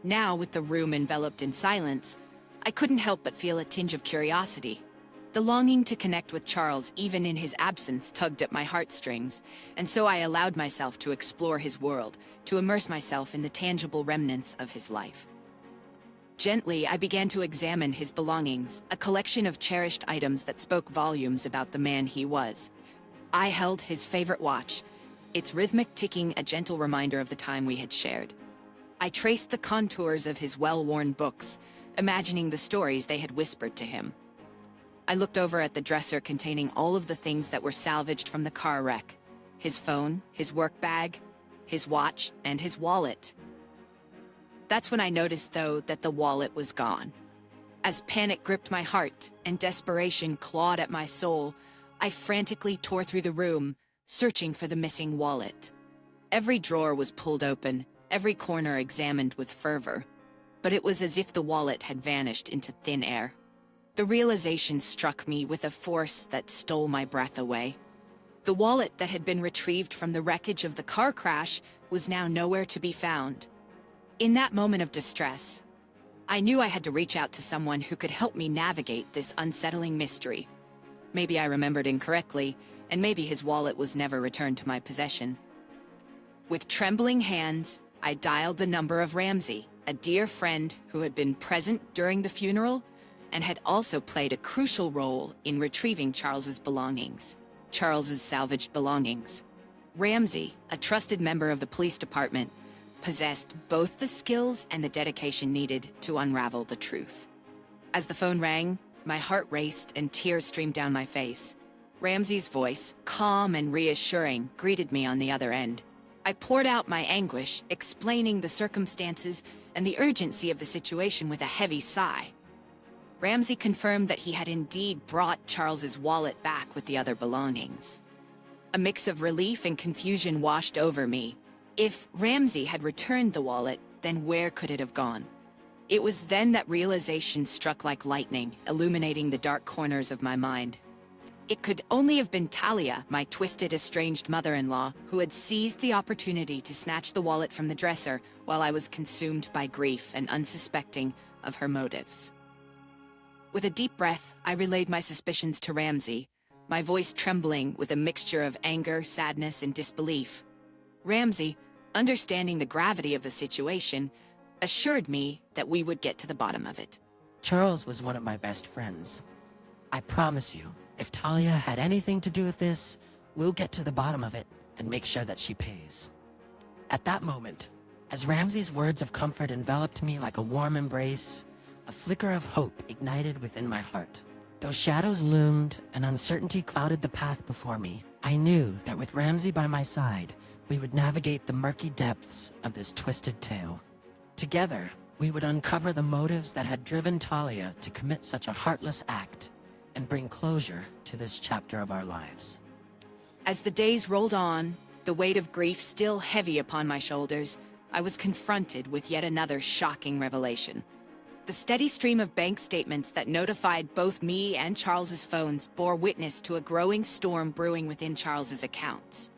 Now, with the room enveloped in silence, I couldn't help but feel a tinge of curiosity. The longing to connect with Charles, even in his absence, tugged at my heartstrings, and so I allowed myself to explore his world, to immerse myself in the tangible remnants of his life. Gently, I began to examine his belongings, a collection of cherished items that spoke volumes about the man he was. I held his favorite watch, its rhythmic ticking a gentle reminder of the time we had shared. I traced the contours of his well-worn books, imagining the stories they had whispered to him. I looked over at the dresser containing all of the things that were salvaged from the car wreck. His phone, his work bag, his watch, and his wallet. That's when I noticed, though, that the wallet was gone. As panic gripped my heart and desperation clawed at my soul, I frantically tore through the room, searching for the missing wallet. Every drawer was pulled open, every corner examined with fervor, but it was as if the wallet had vanished into thin air. The realization struck me with a force that stole my breath away. The wallet that had been retrieved from the wreckage of the car crash was now nowhere to be found. In that moment of distress, I knew I had to reach out to someone who could help me navigate this unsettling mystery. Maybe I remembered incorrectly, and maybe his wallet was never returned to my possession. With trembling hands, I dialed the number of Ramsey, a dear friend who had been present during the funeral and had also played a crucial role in retrieving Charles's belongings. Charles's salvaged belongings. Ramsey, a trusted member of the police department, possessed both the skills and the dedication needed to unravel the truth. As the phone rang, my heart raced and tears streamed down my face. Ramsey's voice, calm and reassuring, greeted me on the other end. I poured out my anguish, explaining the circumstances and the urgency of the situation with a heavy sigh. Ramsey confirmed that he had indeed brought Charles's wallet back with the other belongings. A mix of relief and confusion washed over me. If Ramsey had returned the wallet, then where could it have gone? It was then that realization struck like lightning, illuminating the dark corners of my mind. It could only have been Talia, my twisted, estranged mother-in-law, who had seized the opportunity to snatch the wallet from the dresser while I was consumed by grief and unsuspecting of her motives. With a deep breath, I relayed my suspicions to Ramsey, my voice trembling with a mixture of anger, sadness, and disbelief. Ramsey, understanding the gravity of the situation, assured me that we would get to the bottom of it. Charles was one of my best friends. I promise you, if Talia had anything to do with this, we'll get to the bottom of it and make sure that she pays. At that moment, as Ramsey's words of comfort enveloped me like a warm embrace, a flicker of hope ignited within my heart. Though shadows loomed and uncertainty clouded the path before me, I knew that with Ramsey by my side, we would navigate the murky depths of this twisted tale. Together, we would uncover the motives that had driven Talia to commit such a heartless act and bring closure to this chapter of our lives. As the days rolled on, the weight of grief still heavy upon my shoulders, I was confronted with yet another shocking revelation. The steady stream of bank statements that notified both me and Charles's phones bore witness to a growing storm brewing within Charles's accounts.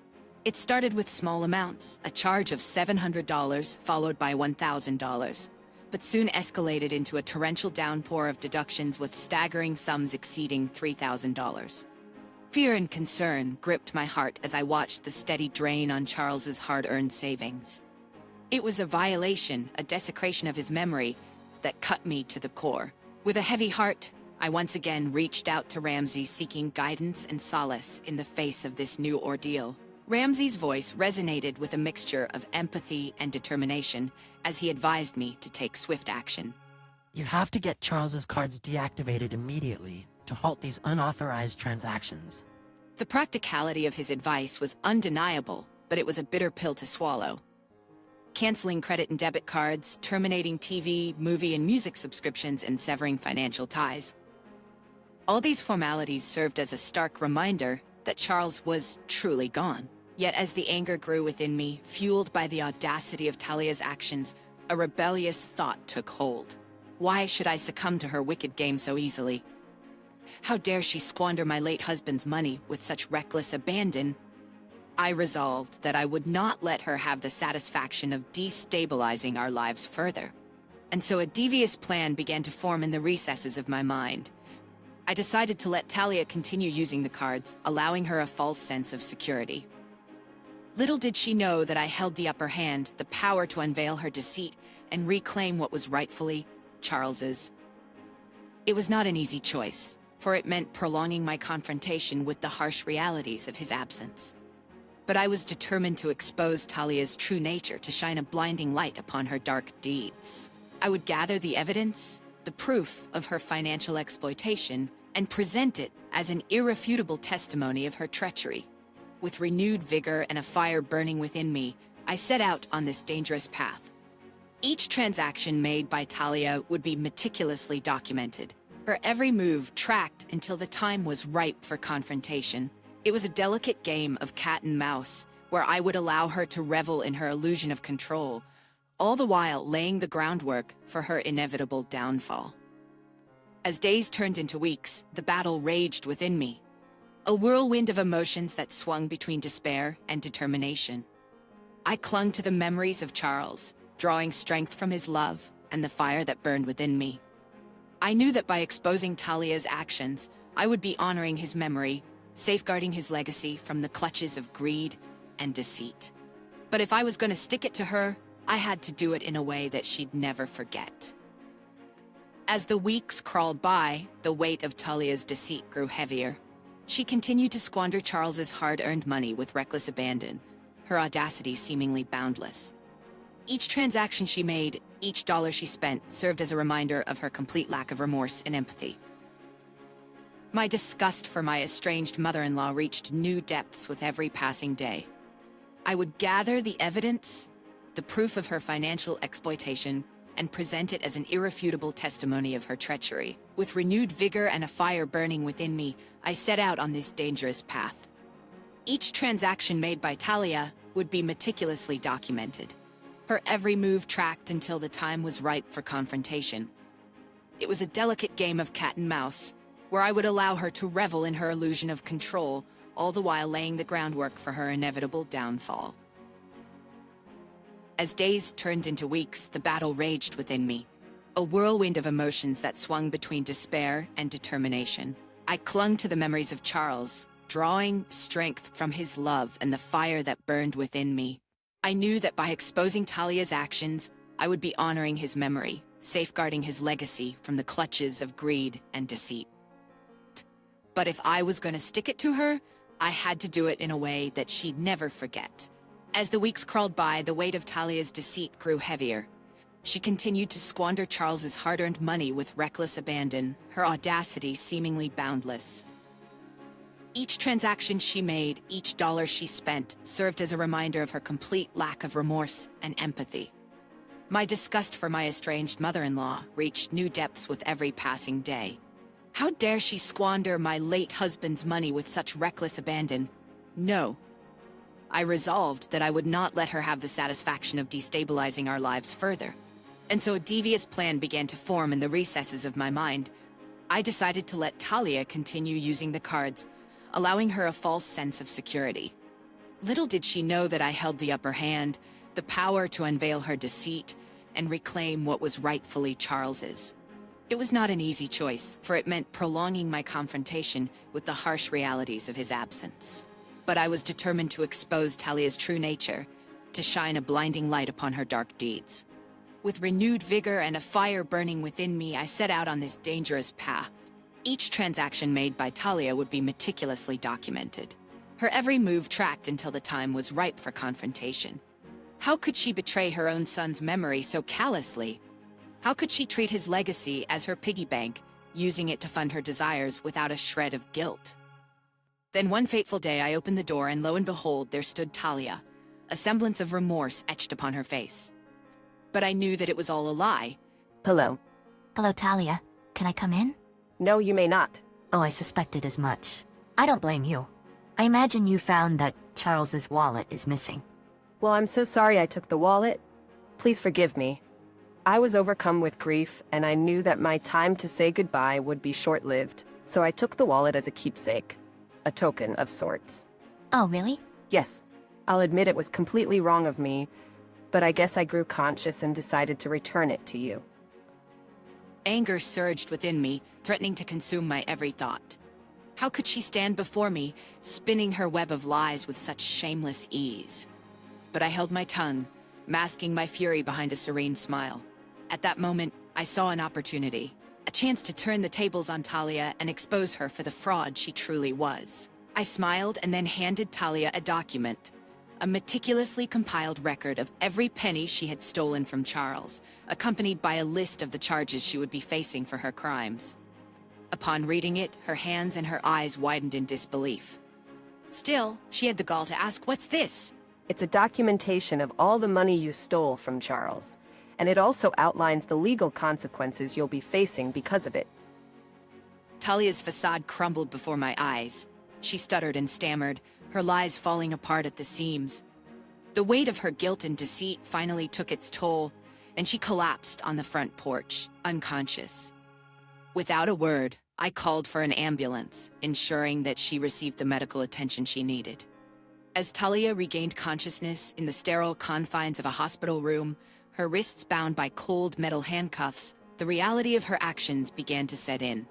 It started with small amounts, a charge of $700 followed by $1,000, but soon escalated into a torrential downpour of deductions with staggering sums exceeding $3,000. Fear and concern gripped my heart as I watched the steady drain on Charles's hard-earned savings. It was a violation, a desecration of his memory, that cut me to the core. With a heavy heart, I once again reached out to Ramsey seeking guidance and solace in the face of this new ordeal. Ramsey's voice resonated with a mixture of empathy and determination as he advised me to take swift action. You have to get Charles's cards deactivated immediately to halt these unauthorized transactions. The practicality of his advice was undeniable, but it was a bitter pill to swallow. Canceling credit and debit cards, terminating TV, movie, and music subscriptions, and severing financial ties. All these formalities served as a stark reminder that Charles was truly gone. Yet as the anger grew within me, fueled by the audacity of Talia's actions, a rebellious thought took hold. Why should I succumb to her wicked game so easily? How dare she squander my late husband's money with such reckless abandon? I resolved that I would not let her have the satisfaction of destabilizing our lives further. And so a devious plan began to form in the recesses of my mind. I decided to let Talia continue using the cards, allowing her a false sense of security. Little did she know that I held the upper hand, the power to unveil her deceit and reclaim what was rightfully Charles's. It was not an easy choice, for it meant prolonging my confrontation with the harsh realities of his absence. But I was determined to expose Talia's true nature to shine a blinding light upon her dark deeds. I would gather the evidence, the proof of her financial exploitation, and present it as an irrefutable testimony of her treachery. With renewed vigor and a fire burning within me, I set out on this dangerous path. Each transaction made by Talia would be meticulously documented, her every move tracked until the time was ripe for confrontation. It was a delicate game of cat and mouse, where I would allow her to revel in her illusion of control, all the while laying the groundwork for her inevitable downfall. As days turned into weeks, the battle raged within me. A whirlwind of emotions that swung between despair and determination. I clung to the memories of Charles, drawing strength from his love and the fire that burned within me. I knew that by exposing Talia's actions, I would be honoring his memory, safeguarding his legacy from the clutches of greed and deceit. But if I was going to stick it to her, I had to do it in a way that she'd never forget. As the weeks crawled by, the weight of Talia's deceit grew heavier. She continued to squander Charles's hard-earned money with reckless abandon, her audacity seemingly boundless. Each transaction she made, each dollar she spent, served as a reminder of her complete lack of remorse and empathy. My disgust for my estranged mother-in-law reached new depths with every passing day. I would gather the evidence, the proof of her financial exploitation, and present it as an irrefutable testimony of her treachery. With renewed vigor and a fire burning within me, I set out on this dangerous path. Each transaction made by Talia would be meticulously documented, her every move tracked until the time was ripe for confrontation. It was a delicate game of cat and mouse, where I would allow her to revel in her illusion of control, all the while laying the groundwork for her inevitable downfall. As days turned into weeks, the battle raged within me, a whirlwind of emotions that swung between despair and determination. I clung to the memories of Charles, drawing strength from his love and the fire that burned within me. I knew that by exposing Talia's actions, I would be honoring his memory, safeguarding his legacy from the clutches of greed and deceit. But if I was going to stick it to her, I had to do it in a way that she'd never forget. As the weeks crawled by, the weight of Talia's deceit grew heavier. She continued to squander Charles's hard-earned money with reckless abandon, her audacity seemingly boundless. Each transaction she made, each dollar she spent, served as a reminder of her complete lack of remorse and empathy. My disgust for my estranged mother-in-law reached new depths with every passing day. How dare she squander my late husband's money with such reckless abandon? No. I resolved that I would not let her have the satisfaction of destabilizing our lives further. And so a devious plan began to form in the recesses of my mind. I decided to let Talia continue using the cards, allowing her a false sense of security. Little did she know that I held the upper hand, the power to unveil her deceit, and reclaim what was rightfully Charles's. It was not an easy choice, for it meant prolonging my confrontation with the harsh realities of his absence. But I was determined to expose Talia's true nature, to shine a blinding light upon her dark deeds. With renewed vigor and a fire burning within me, I set out on this dangerous path. Each transaction made by Talia would be meticulously documented. Her every move tracked until the time was ripe for confrontation. How could she betray her own son's memory so callously? How could she treat his legacy as her piggy bank, using it to fund her desires without a shred of guilt? Then one fateful day I opened the door and lo and behold, there stood Talia, a semblance of remorse etched upon her face. But I knew that it was all a lie. Hello. Hello, Talia. Can I come in? No, you may not. Oh, I suspected as much. I don't blame you. I imagine you found that Charles's wallet is missing. Well, I'm so sorry I took the wallet. Please forgive me. I was overcome with grief, and I knew that my time to say goodbye would be short-lived, so I took the wallet as a keepsake. A token of sorts. Oh, really? Yes. I'll admit it was completely wrong of me, but I guess I grew conscious and decided to return it to you. Anger surged within me, threatening to consume my every thought. How could she stand before me, spinning her web of lies with such shameless ease? But I held my tongue, masking my fury behind a serene smile. At that moment, I saw an opportunity, a chance to turn the tables on Talia and expose her for the fraud she truly was. I smiled and then handed Talia a document, a meticulously compiled record of every penny she had stolen from Charles, accompanied by a list of the charges she would be facing for her crimes. Upon reading it, her hands and her eyes widened in disbelief. Still, she had the gall to ask, "What's this?" It's a documentation of all the money you stole from Charles, and it also outlines the legal consequences you'll be facing because of it. Talia's facade crumbled before my eyes. She stuttered and stammered, her lies falling apart at the seams. The weight of her guilt and deceit finally took its toll, and she collapsed on the front porch, unconscious. Without a word, I called for an ambulance, ensuring that she received the medical attention she needed. As Talia regained consciousness in the sterile confines of a hospital room, her wrists bound by cold metal handcuffs, the reality of her actions began to set in.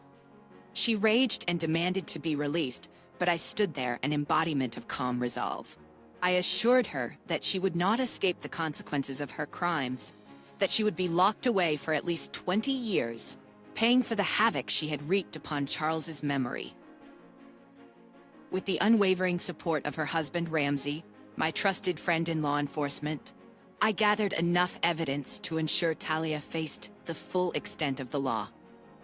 She raged and demanded to be released, but I stood there, an embodiment of calm resolve. I assured her that she would not escape the consequences of her crimes, that she would be locked away for at least 20 years, paying for the havoc she had wreaked upon Charles's memory. With the unwavering support of her husband Ramsey, my trusted friend in law enforcement, I gathered enough evidence to ensure Talia faced the full extent of the law.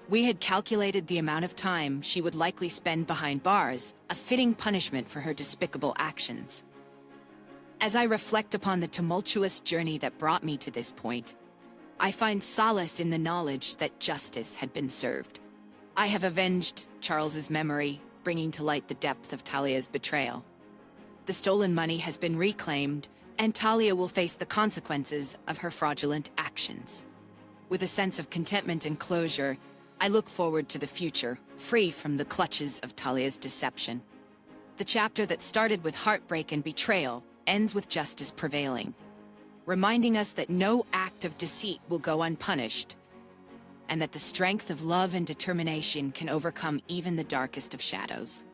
We had calculated the amount of time she would likely spend behind bars, a fitting punishment for her despicable actions. As I reflect upon the tumultuous journey that brought me to this point, I find solace in the knowledge that justice had been served. I have avenged Charles's memory, bringing to light the depth of Talia's betrayal. The stolen money has been reclaimed, and Talia will face the consequences of her fraudulent actions. With a sense of contentment and closure, I look forward to the future, free from the clutches of Talia's deception. The chapter that started with heartbreak and betrayal ends with justice prevailing, reminding us that no act of deceit will go unpunished, and that the strength of love and determination can overcome even the darkest of shadows.